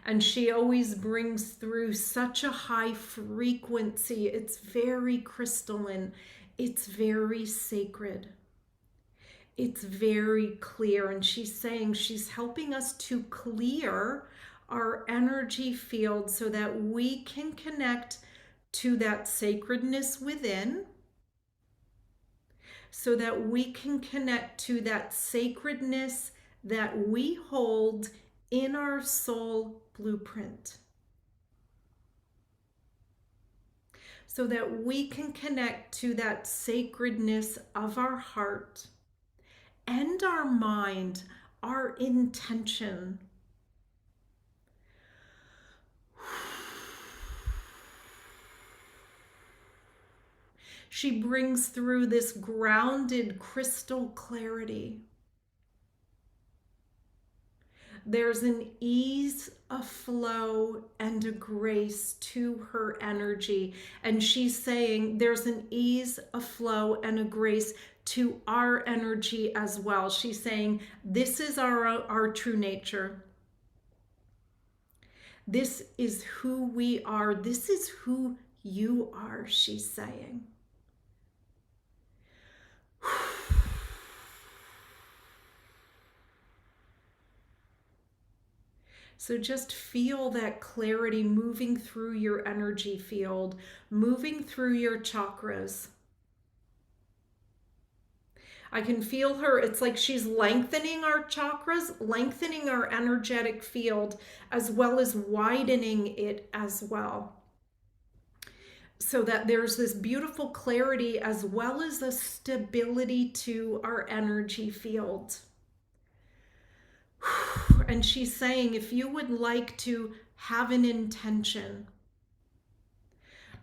And she always brings through such a high frequency. It's very crystalline. It's very sacred. It's very clear. And she's saying she's helping us to clear our energy field so that we can connect to that sacredness within, so that we can connect to that sacredness that we hold in our soul blueprint, so that we can connect to that sacredness of our heart and our mind, our intention. She brings through this grounded crystal clarity. There's an ease, a flow, and a grace to her energy. And she's saying there's an ease, a flow, and a grace to our energy as well. She's saying this is our true nature. This is who we are. This is who you are, she's saying. So just feel that clarity moving through your energy field, moving through your chakras. I can feel her. It's like she's lengthening our chakras, lengthening our energetic field, as well as widening it as well. So that there's this beautiful clarity as well as a stability to our energy field. And she's saying, if you would like to have an intention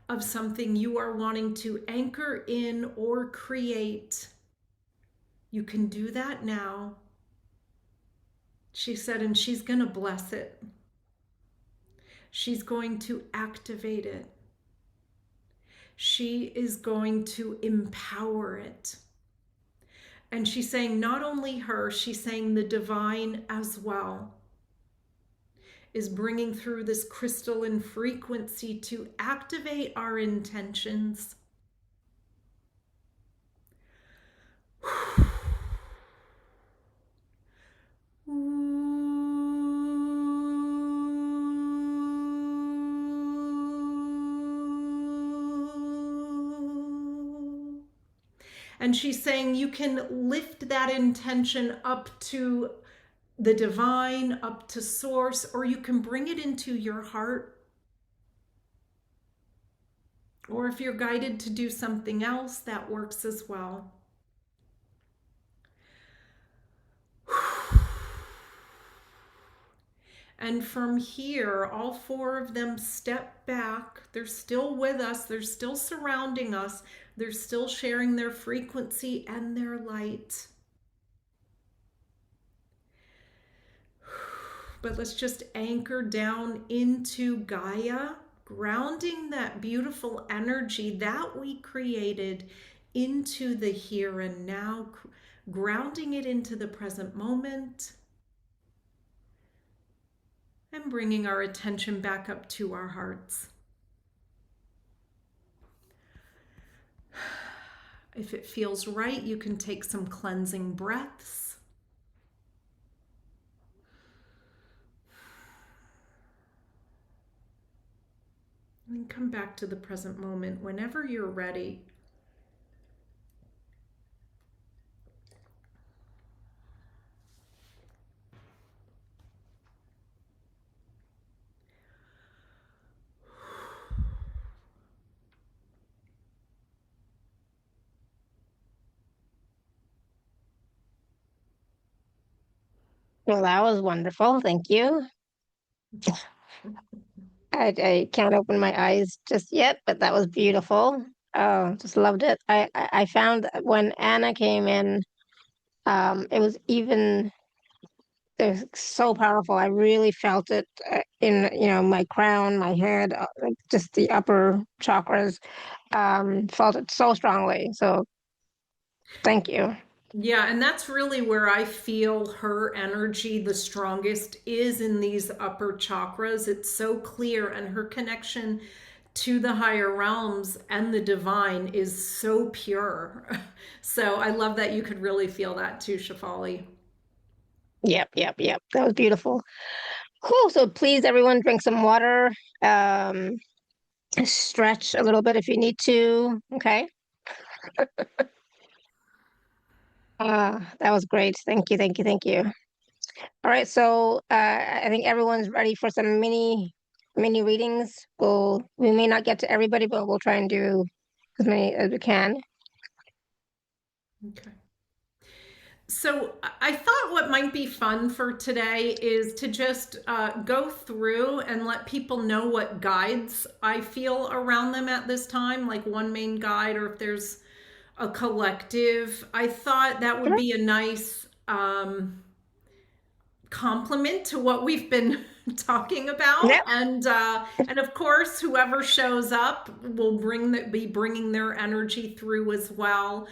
of something you are wanting to anchor in or create, you can do that now. She said, and she's going to bless it. She's going to activate it. She is going to empower it. And she's saying not only her, she's saying the divine as well is bringing through this crystalline frequency to activate our intentions. And she's saying you can lift that intention up to the divine, up to source, or you can bring it into your heart. Or if you're guided to do something else, that works as well. And from here, all four of them step back. They're still with us. They're still surrounding us. They're still sharing their frequency and their light. But let's just anchor down into Gaia, grounding that beautiful energy that we created into the here and now, grounding it into the present moment, and bringing our attention back up to our hearts. If it feels right, you can take some cleansing breaths. And come back to the present moment whenever you're ready. Well, that was wonderful. Thank you. I can't open my eyes just yet, but that was beautiful. Oh, just loved it. I found that when Anna came in, it was even so powerful. I really felt it in, my crown, my head, like just the upper chakras. Felt it so strongly. So thank you. Yeah, and that's really where I feel her energy the strongest is in these upper chakras. It's so clear, and her connection to the higher realms and the divine is so pure. So I love that you could really feel that too, Shefali. Yep, yep, yep. That was beautiful. Cool. So please, everyone, drink some water. Um, Stretch a little bit if you need to. Okay. That was great. Thank you, thank you, thank you. All right, so I think everyone's ready for some mini readings. We may not get to everybody, but we'll try and do as many as we can. Okay. So I thought what might be fun for today is to just go through and let people know what guides I feel around them at this time, like one main guide, or if there's a collective. I thought that would Sure. be a nice complement to what we've been talking about. Yep. And of course, whoever shows up will be bringing their energy through as well.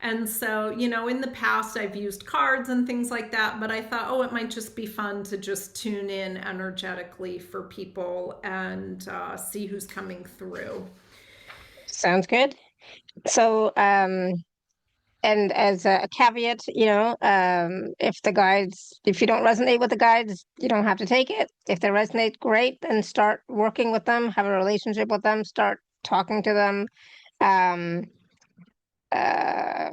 And so, in the past, I've used cards and things like that, but I thought, oh, it might just be fun to just tune in energetically for people and see who's coming through. Sounds good. So, and as a caveat, if you don't resonate with the guides, you don't have to take it. If they resonate, great, then start working with them, have a relationship with them, start talking to them. Um, uh,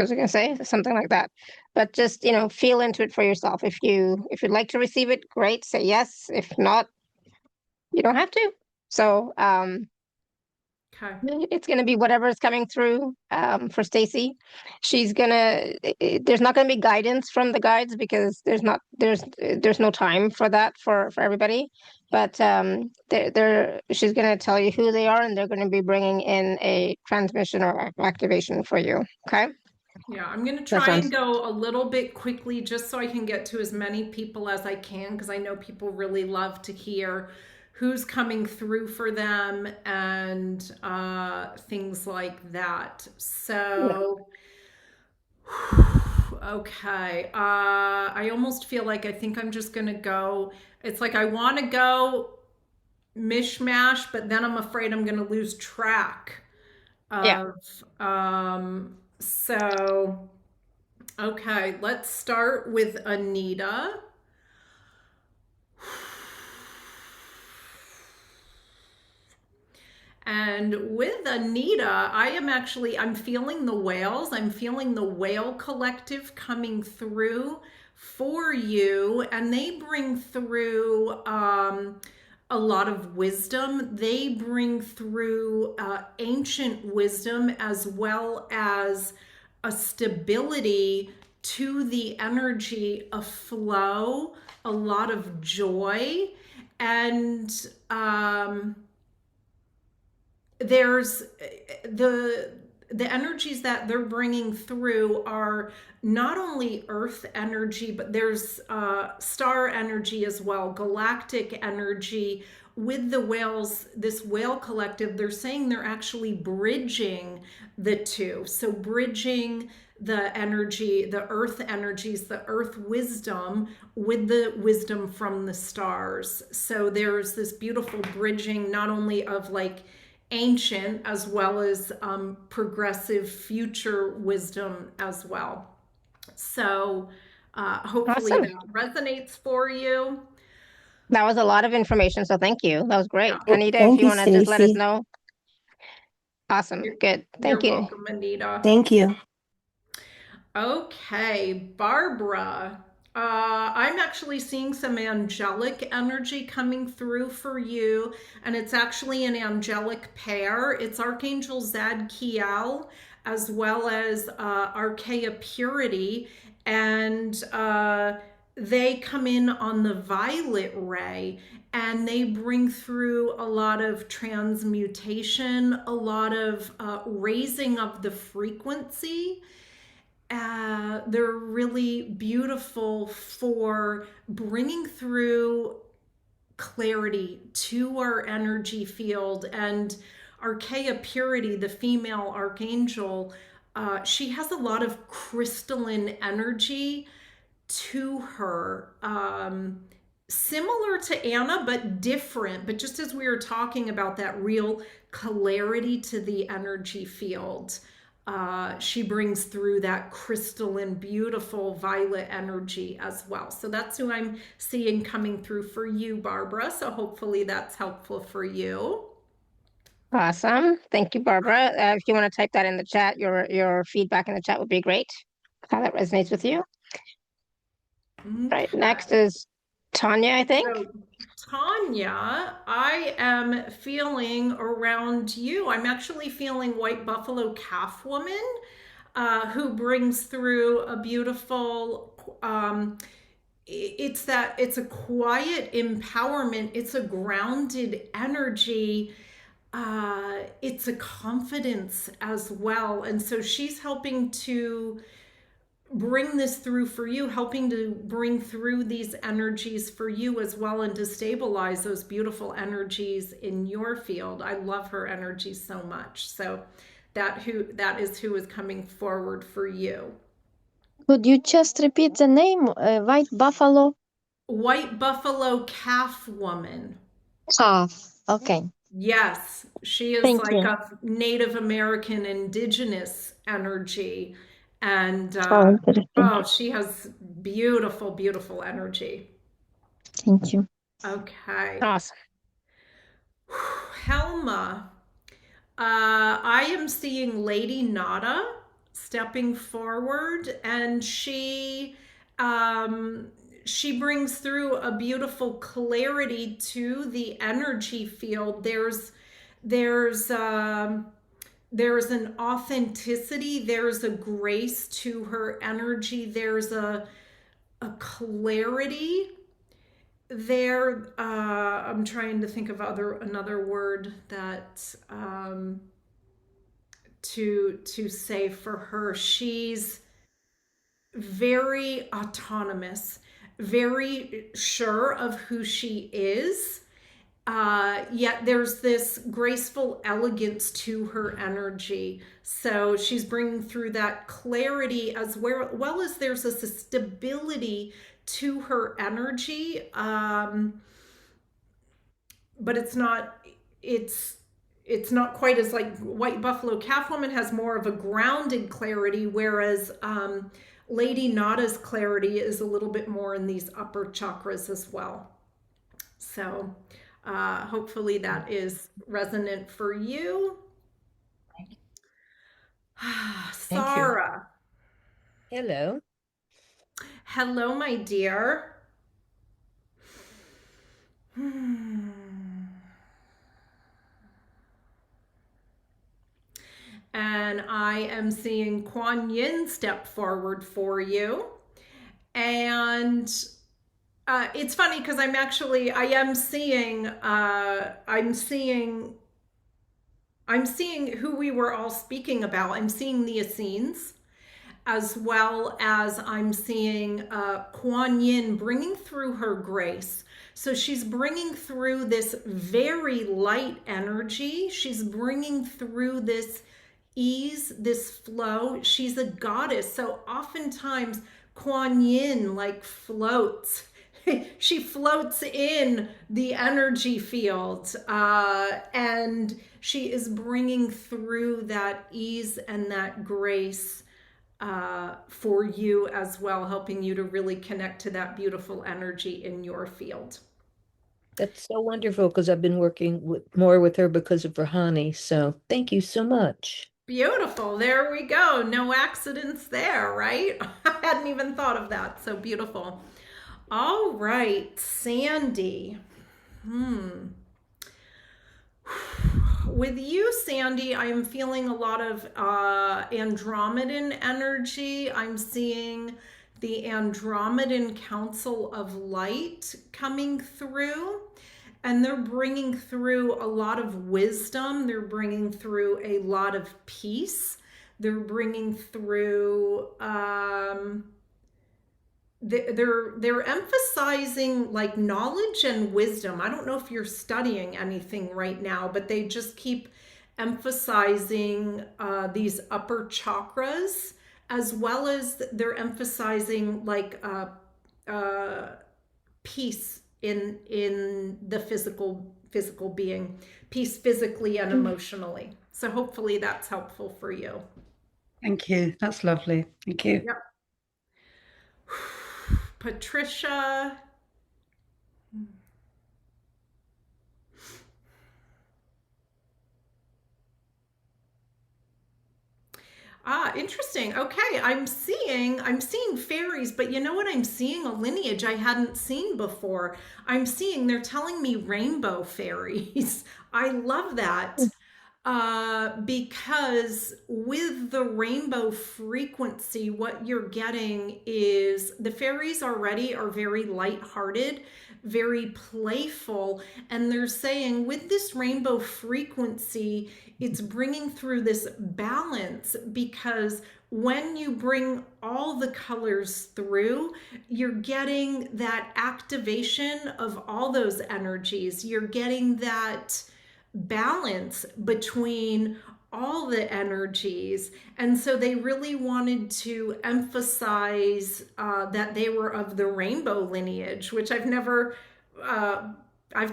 was I going to say? Something like that. But just, feel into it for yourself. If you'd like to receive it, great, say yes. If not, you don't have to. So, Okay. it's going to be whatever is coming through for Stacey. There's not going to be guidance from the guides because there's no time for that for everybody. But she's going to tell you who they are, and they're going to be bringing in a transmission or activation for you. Okay. Yeah, I'm going to That try and sounds. go a little bit quickly just so I can get to as many people as I can because I know people really love to hear who's coming through for them and things like that. Yeah. So, okay. I almost feel like I think I'm just going to go. It's like I want to go mishmash, but then I'm afraid I'm going to lose track Yeah. of. So. Okay, let's start with Anita. And with Anita, I'm feeling the whales. I'm feeling the whale collective coming through for you. And they bring through a lot of wisdom. They bring through ancient wisdom as well as a stability to the energy, a flow, a lot of joy. And there's the energies that they're bringing through are not only earth energy, but there's star energy as well, galactic energy. With the whales, this whale collective, they're saying they're actually bridging the two. So bridging the energy, the earth energies, the earth wisdom with the wisdom from the stars. So there's this beautiful bridging, not only of like ancient as well as progressive future wisdom as well. So hopefully Awesome. that resonates for you. That was a lot of information, so thank you. That was great. Yeah, Anita, if Thank you you, want to just let us Stacey. know. Awesome. you're, Good. you're Thank you. welcome, Anita. Thank you. Okay, Barbara. I'm actually seeing some angelic energy coming through for you, and it's actually an angelic pair. It's Archangel Zadkiel as well as Archaea Purity, and they come in on the violet ray and they bring through a lot of transmutation, a lot of raising of the frequency. They're really beautiful for bringing through clarity to our energy field. And Archaea Purity, the female archangel, she has a lot of crystalline energy to her. Similar to Anna, but different. But just as we were talking about that real clarity to the energy field, she brings through that crystalline, beautiful violet energy as well. So that's who I'm seeing coming through for you, Barbara. So hopefully that's helpful for you. Awesome. Thank you, Barbara. If you want to type that in the chat, your feedback in the chat would be great. How that resonates with you. Right. Next Okay. is Tanya, I think. So, Tanya, I am feeling around you. I'm actually feeling White Buffalo Calf Woman, who brings through a beautiful. It's a quiet empowerment. It's a grounded energy. It's a confidence as well, and so she's helping to bring this through for you, helping to bring through these energies for you as well and to stabilize those beautiful energies in your field. I love her energy so much. So that is who is coming forward for you. Could you just repeat the name? White Buffalo White Buffalo Calf Woman. Calf. Okay. Yes, she is Thank like you. a Native American indigenous energy. And Oh, interesting. oh, she has beautiful, beautiful energy. Thank you. Okay. Awesome. Helma, I am seeing Lady Nada stepping forward, and she brings through a beautiful clarity to the energy field. There's an authenticity, there's a grace to her energy, there's a clarity there. I'm trying to think of another word that to say for her. She's very autonomous, very sure of who she is. Yet there's this graceful elegance to her energy. So she's bringing through that clarity, as well as there's a stability to her energy. But it's not quite as like White Buffalo Calf Woman has more of a grounded clarity, whereas Lady Nada's clarity is a little bit more in these upper chakras as well. So hopefully that is resonant for you. Sarah. Hello. Hello, my dear. And I am seeing Kuan Yin step forward for you. And it's funny because I'm seeing who we were all speaking about. I'm seeing the Essenes, as well as I'm seeing Kuan Yin bringing through her grace. So she's bringing through this very light energy. She's bringing through this ease, this flow. She's a goddess. So oftentimes Kuan Yin like floats. She floats in the energy field, and she is bringing through that ease and that grace for you as well, helping you to really connect to that beautiful energy in your field. That's so wonderful because I've been working more with her because of Rahani. So thank you so much. Beautiful. There we go. No accidents there, right? I hadn't even thought of that. So beautiful. All right, Sandy. With you, Sandy, I'm feeling a lot of Andromedan energy. I'm seeing the Andromedan Council of Light coming through, and they're bringing through a lot of wisdom. They're bringing through a lot of peace. They're bringing through they're emphasizing like knowledge and wisdom. I don't know if you're studying anything right now, but they just keep emphasizing these upper chakras, as well as they're emphasizing like peace in the physical being, peace physically and emotionally. So hopefully that's helpful for you. Thank you. That's lovely. Thank you. Yep. Patricia. Interesting. Okay, I'm seeing fairies, but you know what? I'm seeing a lineage I hadn't seen before. They're telling me rainbow fairies. I love that. Because with the rainbow frequency, what you're getting is the fairies already are very lighthearted, very playful, and they're saying with this rainbow frequency, it's bringing through this balance, because when you bring all the colors through, you're getting that activation of all those energies. You're getting that balance between all the energies. And so they really wanted to emphasize that they were of the rainbow lineage, which I've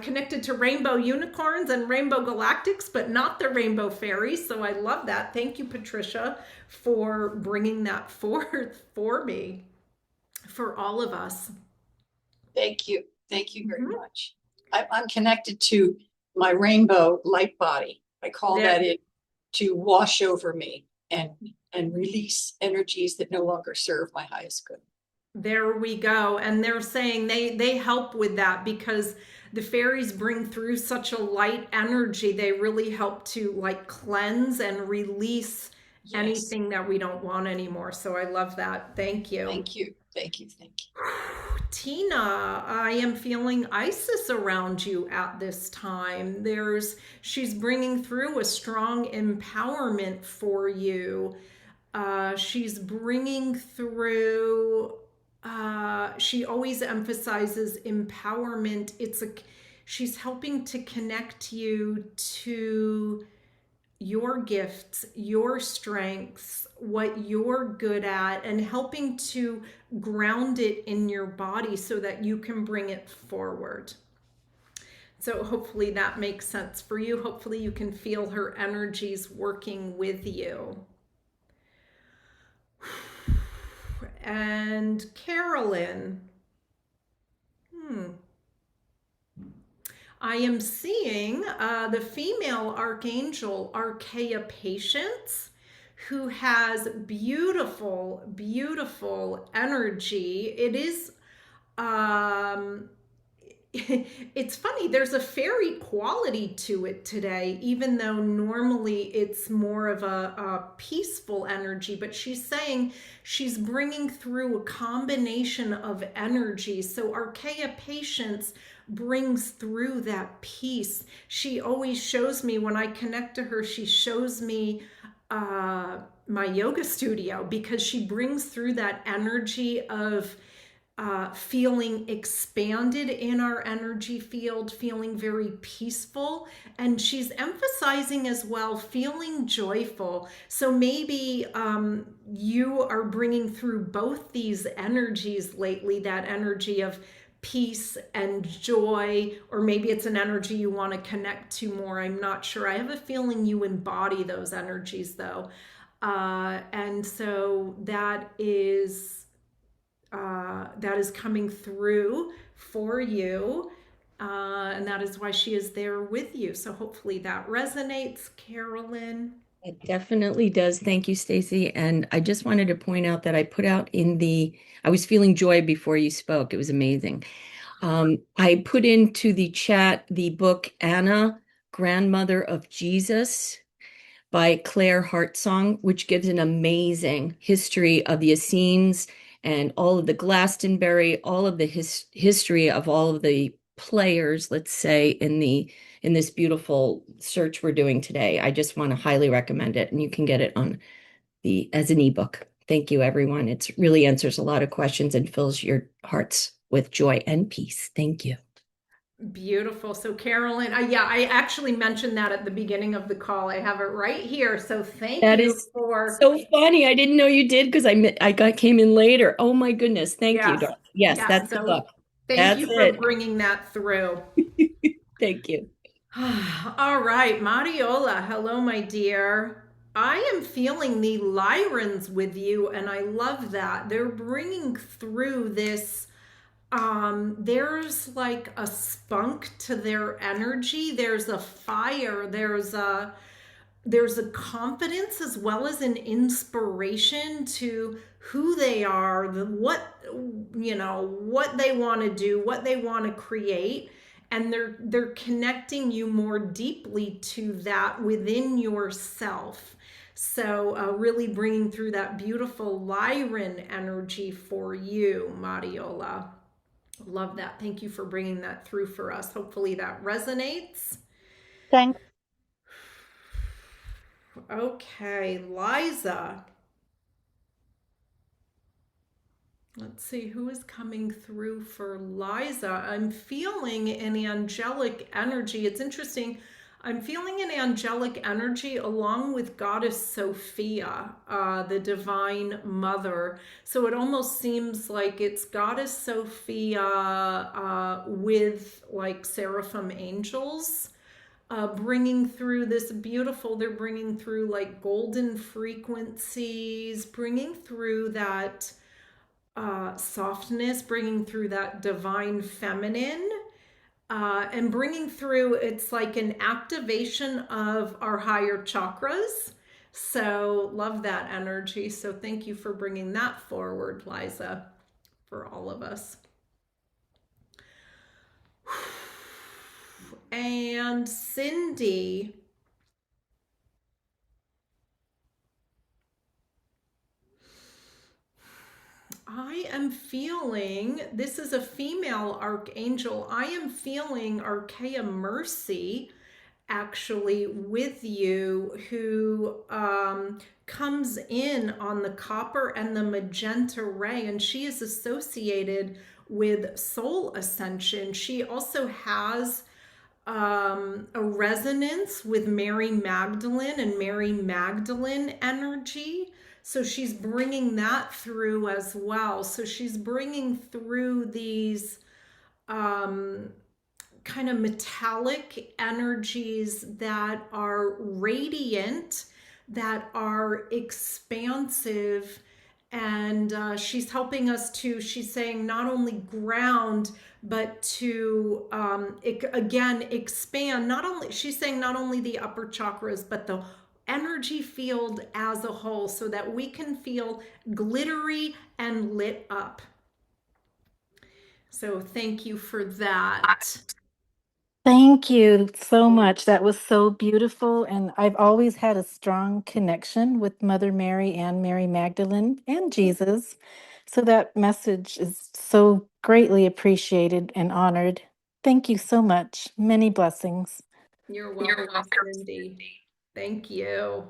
connected to rainbow unicorns and rainbow galactics, but not the rainbow fairies. So I love that. Thank you, Patricia, for bringing that forth for me, for all of us. Thank you. Thank you very much. I'm connected to my rainbow light body. I call that in to wash over me and and release energies that no longer serve my highest good. There we go. And they're saying they help with that because the fairies bring through such a light energy. They really help to like cleanse and release anything that we don't want anymore. So I love that. Thank you. Thank you. Thank you. Thank you. Tina, I am feeling Isis around you at this time. She's bringing through a strong empowerment for you. She's bringing through, she always emphasizes empowerment. She's helping to connect you to your gifts, your strengths, what you're good at, and helping to ground it in your body so that you can bring it forward. So hopefully that makes sense for you. Hopefully you can feel her energies working with you. And Carolyn, I am seeing the female archangel Archaea Patience, who has beautiful, beautiful energy. It is, it's funny, there's a fairy quality to it today, even though normally it's more of a peaceful energy, but she's saying she's bringing through a combination of energy. So Archaea Patience brings through that peace. She always shows me, when I connect to her, she shows me my yoga studio, because she brings through that energy of feeling expanded in our energy field, feeling very peaceful. And she's emphasizing as well feeling joyful. So maybe you are bringing through both these energies lately, that energy of peace and joy, or maybe it's an energy you want to connect to more. I'm not sure. I have a feeling you embody those energies though. And so that is coming through for you. And that is why she is there with you. So hopefully that resonates, Carolyn. It definitely does. Thank you, Stacey. And I just wanted to point out that I put out I was feeling joy before you spoke. It was amazing. I put into the chat the book Anna, Grandmother of Jesus by Claire Hartsong, which gives an amazing history of the Essenes and all of the Glastonbury, all of the history of all of the players, let's say, in this beautiful search we're doing today. I just want to highly recommend it, and you can get it as an ebook. Thank you, everyone. It really answers a lot of questions and fills your hearts with joy and peace. Thank you. Beautiful. So Carolyn, I actually mentioned that at the beginning of the call. I have it right here. So thank you for. So funny. I didn't know you did, because I came in later. Oh my goodness. Thank you. Yes, that's the book. Thank you for bringing that through. Thank you. All right, Mariola. Hello, my dear. I am feeling the Lyrans with you, and I love that. They're bringing through this. There's like a spunk to their energy. There's a fire. There's a confidence as well as an inspiration to who they are, what they want to do, what they want to create. And they're connecting you more deeply to that within yourself. So really bringing through that beautiful Lyran energy for you, Mariola. Love that. Thank you for bringing that through for us. Hopefully that resonates. Thanks. Okay, Liza. Let's see who is coming through for Liza. I'm feeling an angelic energy. It's interesting. I'm feeling an angelic energy along with Goddess Sophia, the Divine Mother. So it almost seems like it's Goddess Sophia with like seraphim angels bringing through this beautiful, they're bringing through like golden frequencies, bringing through that softness, bringing through that divine feminine. And bringing through, it's like an activation of our higher chakras. So love that energy. So thank you for bringing that forward, Liza, for all of us. And Cindy. I am feeling, this is a female archangel. I am feeling Archaea Mercy actually with you, who comes in on the copper and the magenta ray, and she is associated with soul ascension. She also has a resonance with Mary Magdalene and Mary Magdalene energy. So she's bringing that through as well. So she's bringing through these kind of metallic energies that are radiant, that are expansive. And she's helping us to, she's saying, not only ground, but to again expand. Not only, she's saying, not only the upper chakras, but the energy field as a whole, so that we can feel glittery and lit up. So thank you for that. Thank you so much. That was so beautiful. And I've always had a strong connection with Mother Mary and Mary Magdalene and Jesus. So that message is so greatly appreciated and honored. Thank you so much. Many blessings. You're welcome, Cindy. Thank you.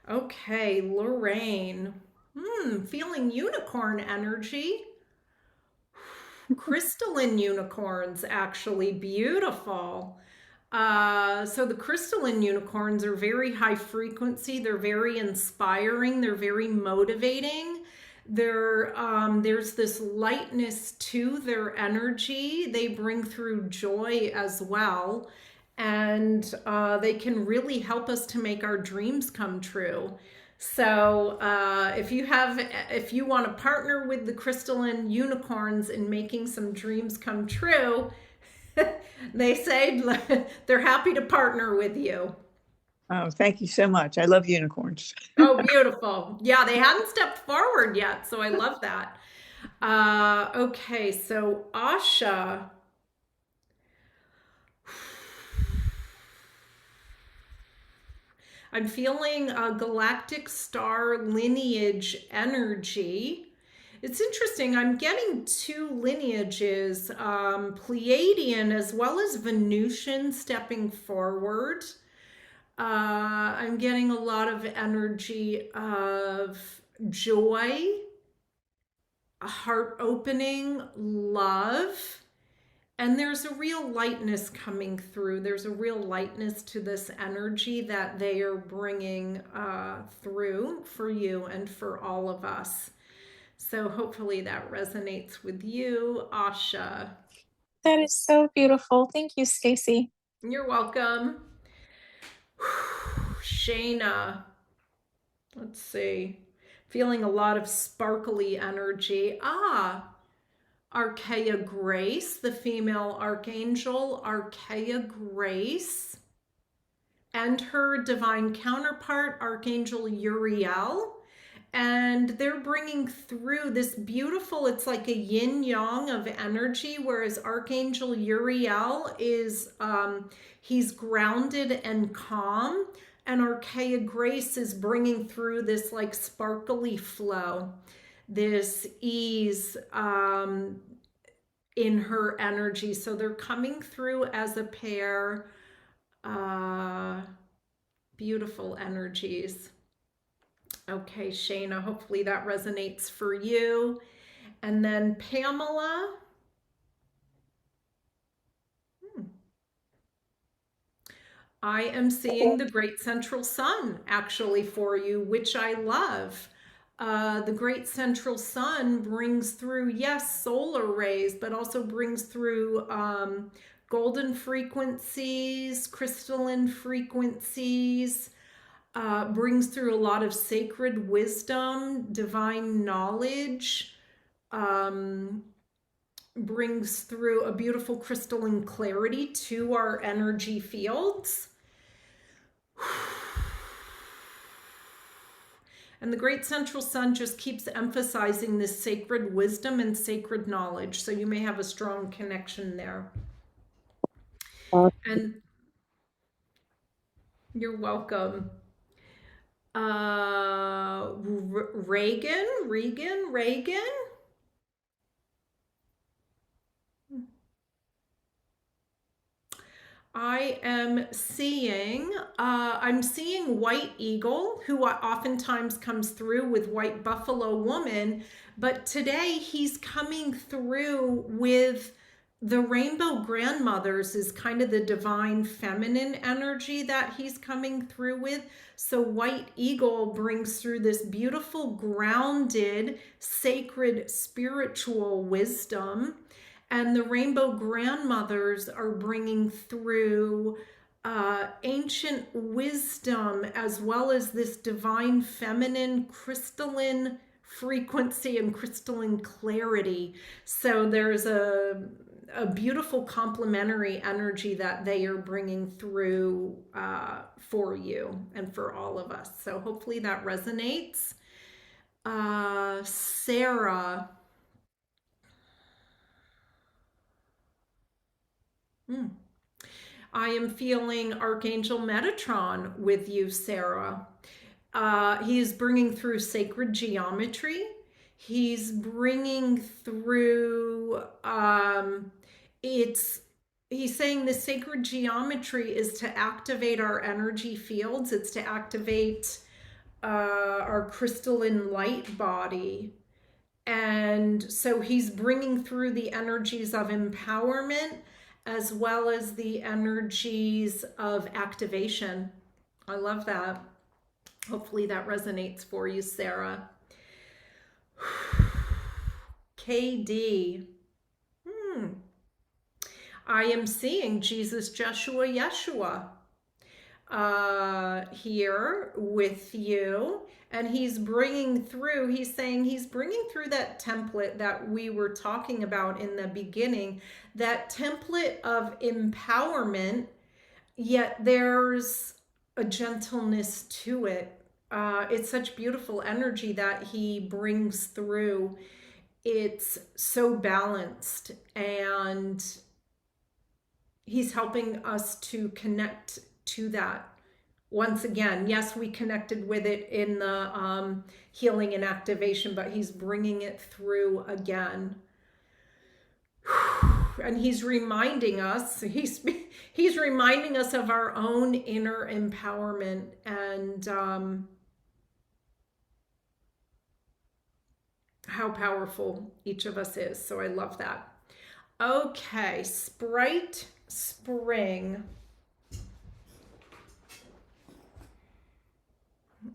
Okay, Lorraine. Feeling unicorn energy. Crystalline unicorns, actually. Beautiful. So the crystalline unicorns are very high frequency. They're very inspiring. They're very motivating. There's this lightness to their energy. They bring through joy as well. And they can really help us to make our dreams come true. So if you want to partner with the crystalline unicorns in making some dreams come true, they say they're happy to partner with you. Oh, thank you so much. I love unicorns. Oh, beautiful. Yeah, they hadn't stepped forward yet, so I love that. Okay, so Asha. I'm feeling a galactic star lineage energy. It's interesting. I'm getting two lineages, Pleiadian as well as Venusian stepping forward. I'm getting a lot of energy of joy, heart opening, love. And there's a real lightness coming through. There's a real lightness to this energy that they are bringing through for you and for all of us. So hopefully that resonates with you, Asha. That is so beautiful. Thank you, Stacey. You're welcome. Shayna. Let's see. Feeling a lot of sparkly energy. Archaea Grace, the female archangel, Archaea Grace, and her divine counterpart, Archangel Uriel. And they're bringing through this beautiful, it's like a yin yang of energy, whereas Archangel Uriel is, he's grounded and calm. And Archaea Grace is bringing through this like sparkly flow, this ease in her energy. So they're coming through as a pair. Beautiful energies. Okay, Shayna, hopefully that resonates for you. And then Pamela. I am seeing the great central sun actually for you, which I love. The great central sun brings through, yes, solar rays, but also brings through golden frequencies, crystalline frequencies, brings through a lot of sacred wisdom, divine knowledge, brings through a beautiful crystalline clarity to our energy fields. And the great central sun just keeps emphasizing this sacred wisdom and sacred knowledge. So you may have a strong connection there. And you're welcome. Reagan. I am seeing, I'm seeing White Eagle, who oftentimes comes through with White Buffalo Woman, but today he's coming through with the Rainbow Grandmothers is kind of the divine feminine energy that he's coming through with. So White Eagle brings through this beautiful, grounded, sacred, spiritual wisdom. And the Rainbow Grandmothers are bringing through ancient wisdom as well as this divine feminine crystalline frequency and crystalline clarity. So there's a beautiful complementary energy that they are bringing through for you and for all of us. So hopefully that resonates. Sarah. I am feeling Archangel Metatron with you, Sarah. He is bringing through sacred geometry. He's bringing through, he's saying the sacred geometry is to activate our energy fields. It's to activate our crystalline light body. And so he's bringing through the energies of empowerment as well as the energies of activation. I love that. Hopefully that resonates for you, Sarah. KD. I am seeing Jesus, Joshua, Yeshua here with you. And he's bringing through, he's saying he's bringing through that template that we were talking about in the beginning, that template of empowerment, yet there's a gentleness to it. It's such beautiful energy that he brings through. It's so balanced, and he's helping us to connect to that. Once again, yes, we connected with it in the healing and activation, but he's bringing it through again. And he's reminding us, he's reminding us of our own inner empowerment and how powerful each of us is. So I love that. Okay, Sprite Spring.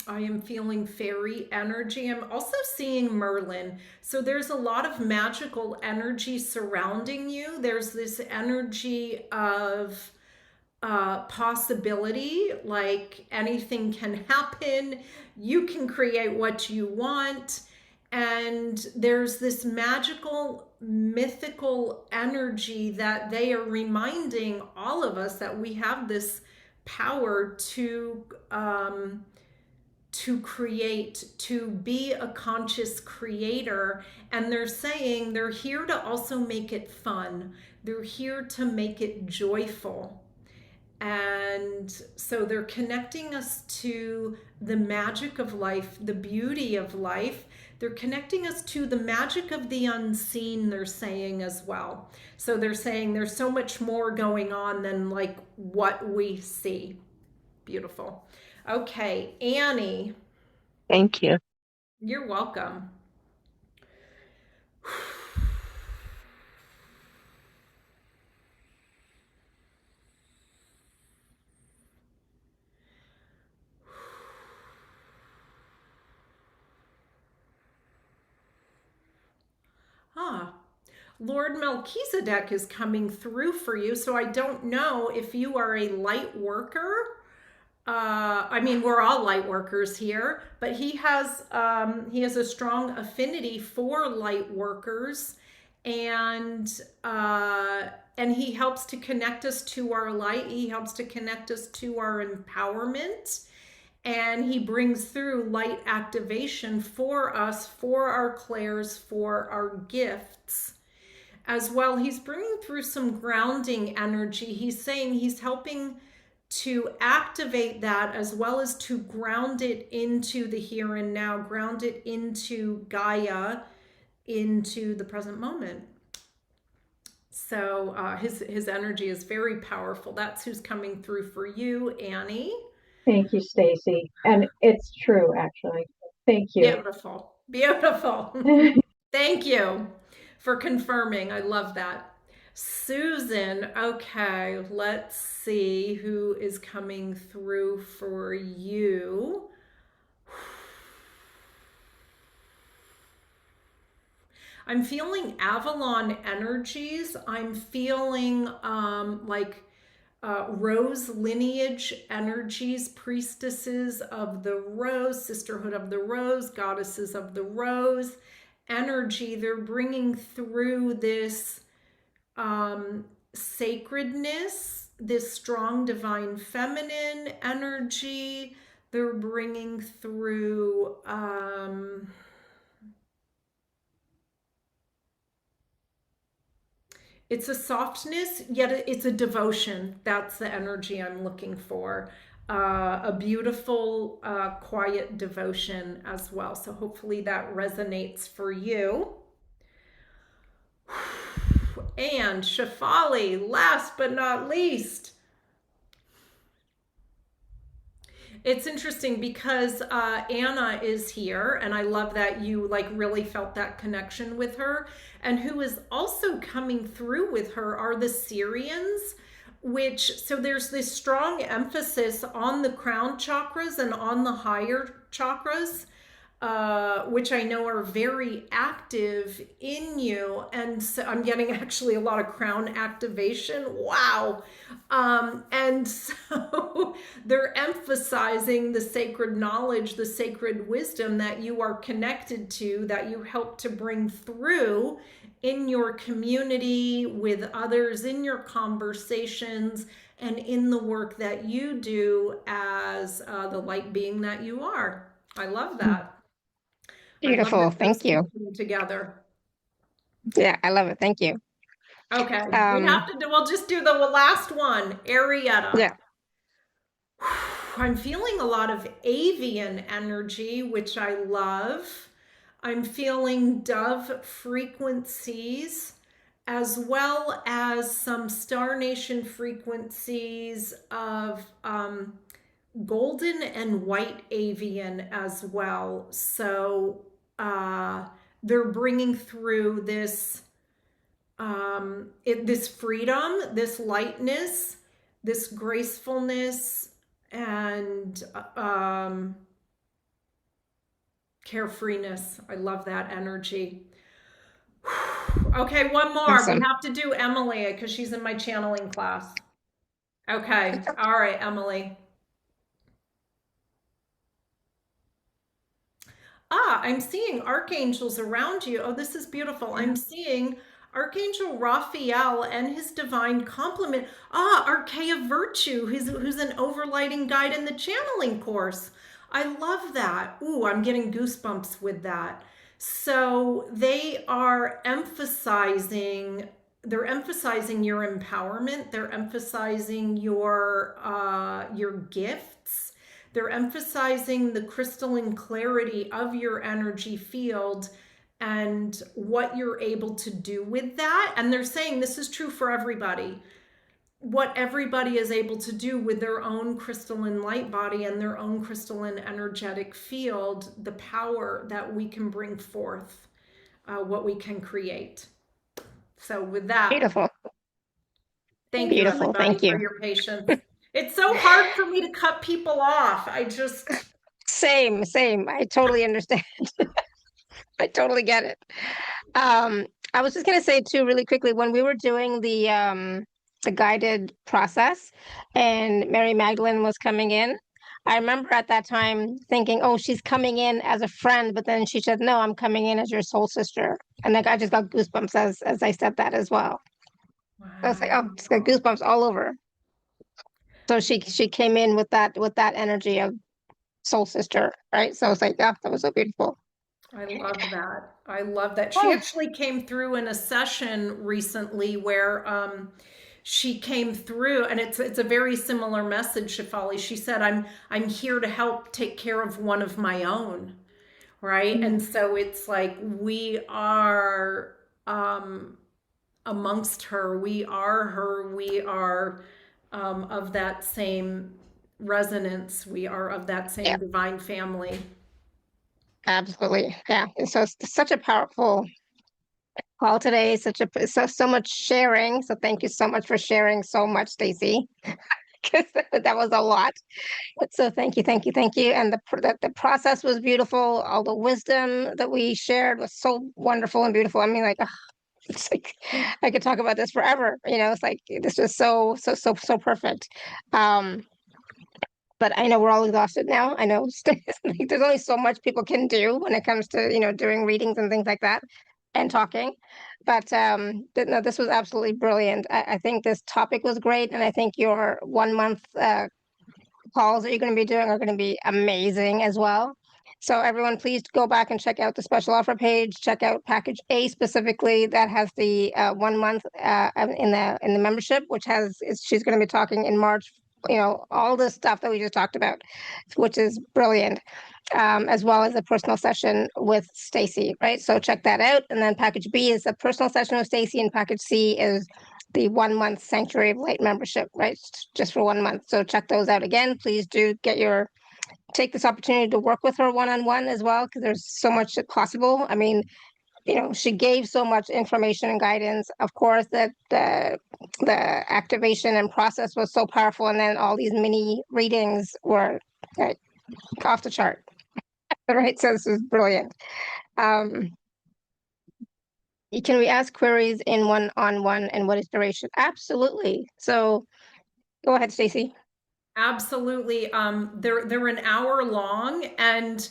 I am feeling fairy energy. I'm also seeing Merlin. So there's a lot of magical energy surrounding you. There's this energy of possibility, like anything can happen. You can create what you want. And there's this magical, mythical energy that they are reminding all of us that we have this power to create, to be a conscious creator. And they're saying they're here to also make it fun. They're here to make it joyful. And so they're connecting us to the magic of life, the beauty of life. They're connecting us to the magic of the unseen, they're saying as well. So they're saying there's so much more going on than like what we see. Beautiful. Okay, Annie. Thank you. You're welcome. Lord Melchizedek is coming through for you. So I don't know if you are a light worker. I mean, we're all light workers here, but he has a strong affinity for light workers. and he helps to connect us to our light. He helps to connect us to our empowerment, and he brings through light activation for us, for our clairs, for our gifts as well. He's bringing through some grounding energy. He's saying he's helping to activate that, as well as to ground it into the here and now, ground it into Gaia, into the present moment. So his energy is very powerful. That's who's coming through for you, Annie. Thank you, Stacey. And it's true, actually. Thank you. Beautiful. Beautiful. Thank you for confirming. I love that. Susan, okay, let's see who is coming through for you. I'm feeling Avalon energies. I'm feeling like rose lineage energies, priestesses of the rose, sisterhood of the rose, goddesses of the rose energy. They're bringing through this sacredness, this strong divine feminine energy. They're bringing through it's a softness, yet it's a devotion. That's the energy I'm looking for. A beautiful, quiet devotion as well. So hopefully that resonates for you. And Shefali, last but not least. It's interesting because Anna is here, and I love that you like really felt that connection with her. And who is also coming through with her are the Syrians, so there's this strong emphasis on the crown chakras and on the higher chakras, which I know are very active in you. And so I'm getting actually a lot of crown activation. Wow. And so they're emphasizing the sacred knowledge, the sacred wisdom that you are connected to, that you help to bring through in your community, with others, in your conversations, and in the work that you do as the light being that you are. I love that. Beautiful. Thank you. Together. Yeah, I love it. Thank you. Okay. We'll just do the last one. Arietta. Yeah. I'm feeling a lot of avian energy, which I love. I'm feeling dove frequencies, as well as some Star Nation frequencies of golden and white avian as well. So they're bringing through this this freedom, this lightness, this gracefulness, and carefreeness. I love that energy. Okay, one more. Awesome. We have to do Emily because she's in my channeling class. Okay. All right, Emily. I'm seeing archangels around you. Oh, this is beautiful. I'm seeing Archangel Raphael and his divine complement. Archaea Virtue, who's an overlighting guide in the channeling course. I love that. Ooh, I'm getting goosebumps with that. So they are emphasizing your empowerment. They're emphasizing your gifts. They're emphasizing the crystalline clarity of your energy field and what you're able to do with that. And they're saying this is true for everybody. What everybody is able to do with their own crystalline light body and their own crystalline energetic field, the power that we can bring forth, what we can create. So with that. Beautiful. Thank you, everybody, Thank you for your patience. It's so hard for me to cut people off. Same. I totally understand. I totally get it. I was just going to say too, really quickly, when we were doing the guided process and Mary Magdalene was coming in, I remember at that time thinking, oh, she's coming in as a friend, but then she said, no, I'm coming in as your soul sister. And like I just got goosebumps as I said that as well. I was like, oh, just got goosebumps all over. So she came in with that energy of soul sister, right? So it's like, yeah, that was so beautiful. I love that. I love that. She Oh. actually came through in a session recently where she came through, and it's a very similar message, Shefali. She said, I'm here to help take care of one of my own, right? And so it's like we are amongst her. We are her. We are of that same resonance. We are of that same divine family. Absolutely. Yeah. And so it's such a powerful call today, so much sharing. So thank you so much for sharing so much, Stacey, because that was a lot. So thank you, thank you, thank you. And the process was beautiful. All the wisdom that we shared was so wonderful and beautiful. I mean, like, it's like I could talk about this forever. It's like this was so perfect. But I know we're all exhausted now. I know there's only so much people can do when it comes to, doing readings and things like that and talking. But no, this was absolutely brilliant. I think this topic was great. And I think your 1 month calls that you're going to be doing are going to be amazing as well. So everyone, please go back and check out the special offer page. Check out package A specifically that has the 1 month in the membership, she's going to be talking in March. All the stuff that we just talked about, which is brilliant, as well as a personal session with Stacey, right? So check that out. And then package B is a personal session with Stacey, and package C is the 1 month Sanctuary of Light membership, right? Just for 1 month. So check those out again. Please do take this opportunity to work with her one-on-one as well, because there's so much possible. I mean, she gave so much information and guidance. Of course, that the activation and process was so powerful, and then all these mini readings were off the chart. Right, so this is brilliant. Can we ask queries in one-on-one, and what is duration? Absolutely. So go ahead, Stacey. Absolutely. They're an hour long, and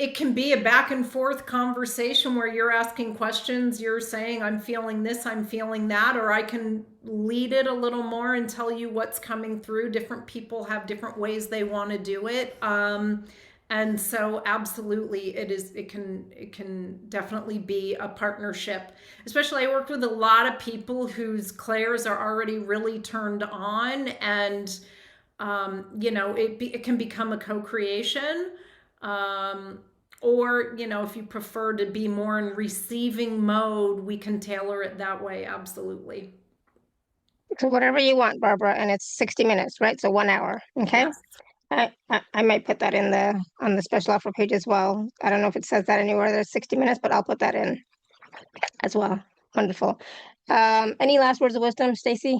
it can be a back and forth conversation where you're asking questions, you're saying, I'm feeling this, I'm feeling that, or I can lead it a little more and tell you what's coming through. Different people have different ways they want to do it. And so absolutely it can definitely be a partnership. Especially I worked with a lot of people whose clairs are already really turned on, and it can become a co-creation. Or, if you prefer to be more in receiving mode, we can tailor it that way. Absolutely. So whatever you want, Barbara, and it's 60 minutes, right? So 1 hour. Okay. Yes. I might put that on the special offer page as well. I don't know if it says that anywhere. There's 60 minutes, but I'll put that in as well. Wonderful. Any last words of wisdom, Stacey?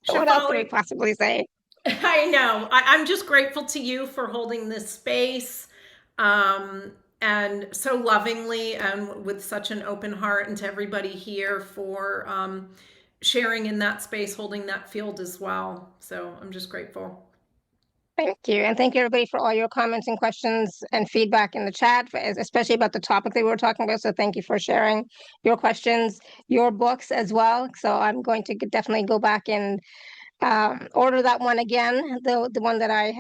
What else can we possibly say? I know. I'm just grateful to you for holding this space, and so lovingly and with such an open heart, and to everybody here for sharing in that space, holding that field as well. So I'm just grateful. Thank you. And thank you, everybody, for all your comments and questions and feedback in the chat, especially about the topic that we were talking about. So thank you for sharing your questions, your books as well. So I'm going to definitely go back and order that one again, the one that I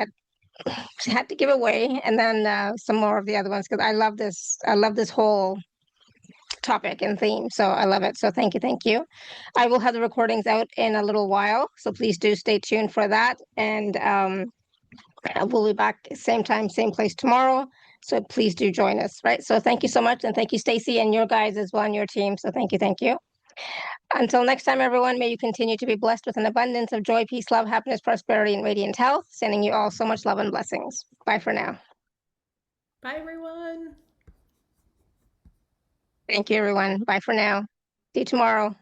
had to give away, and then some more of the other ones, because I love this whole topic and theme. So I love it. So thank you. I will have the recordings out in a little while, so please do stay tuned for that. And we'll be back same time, same place tomorrow. So please do join us, right? So thank you so much. And thank you, Stacey, and your guys as well, and your team. So thank you. Until next time, everyone, may you continue to be blessed with an abundance of joy, peace, love, happiness, prosperity, and radiant health. Sending you all so much love and blessings. Bye for now. Bye, everyone. Thank you, everyone. Bye for now. See you tomorrow.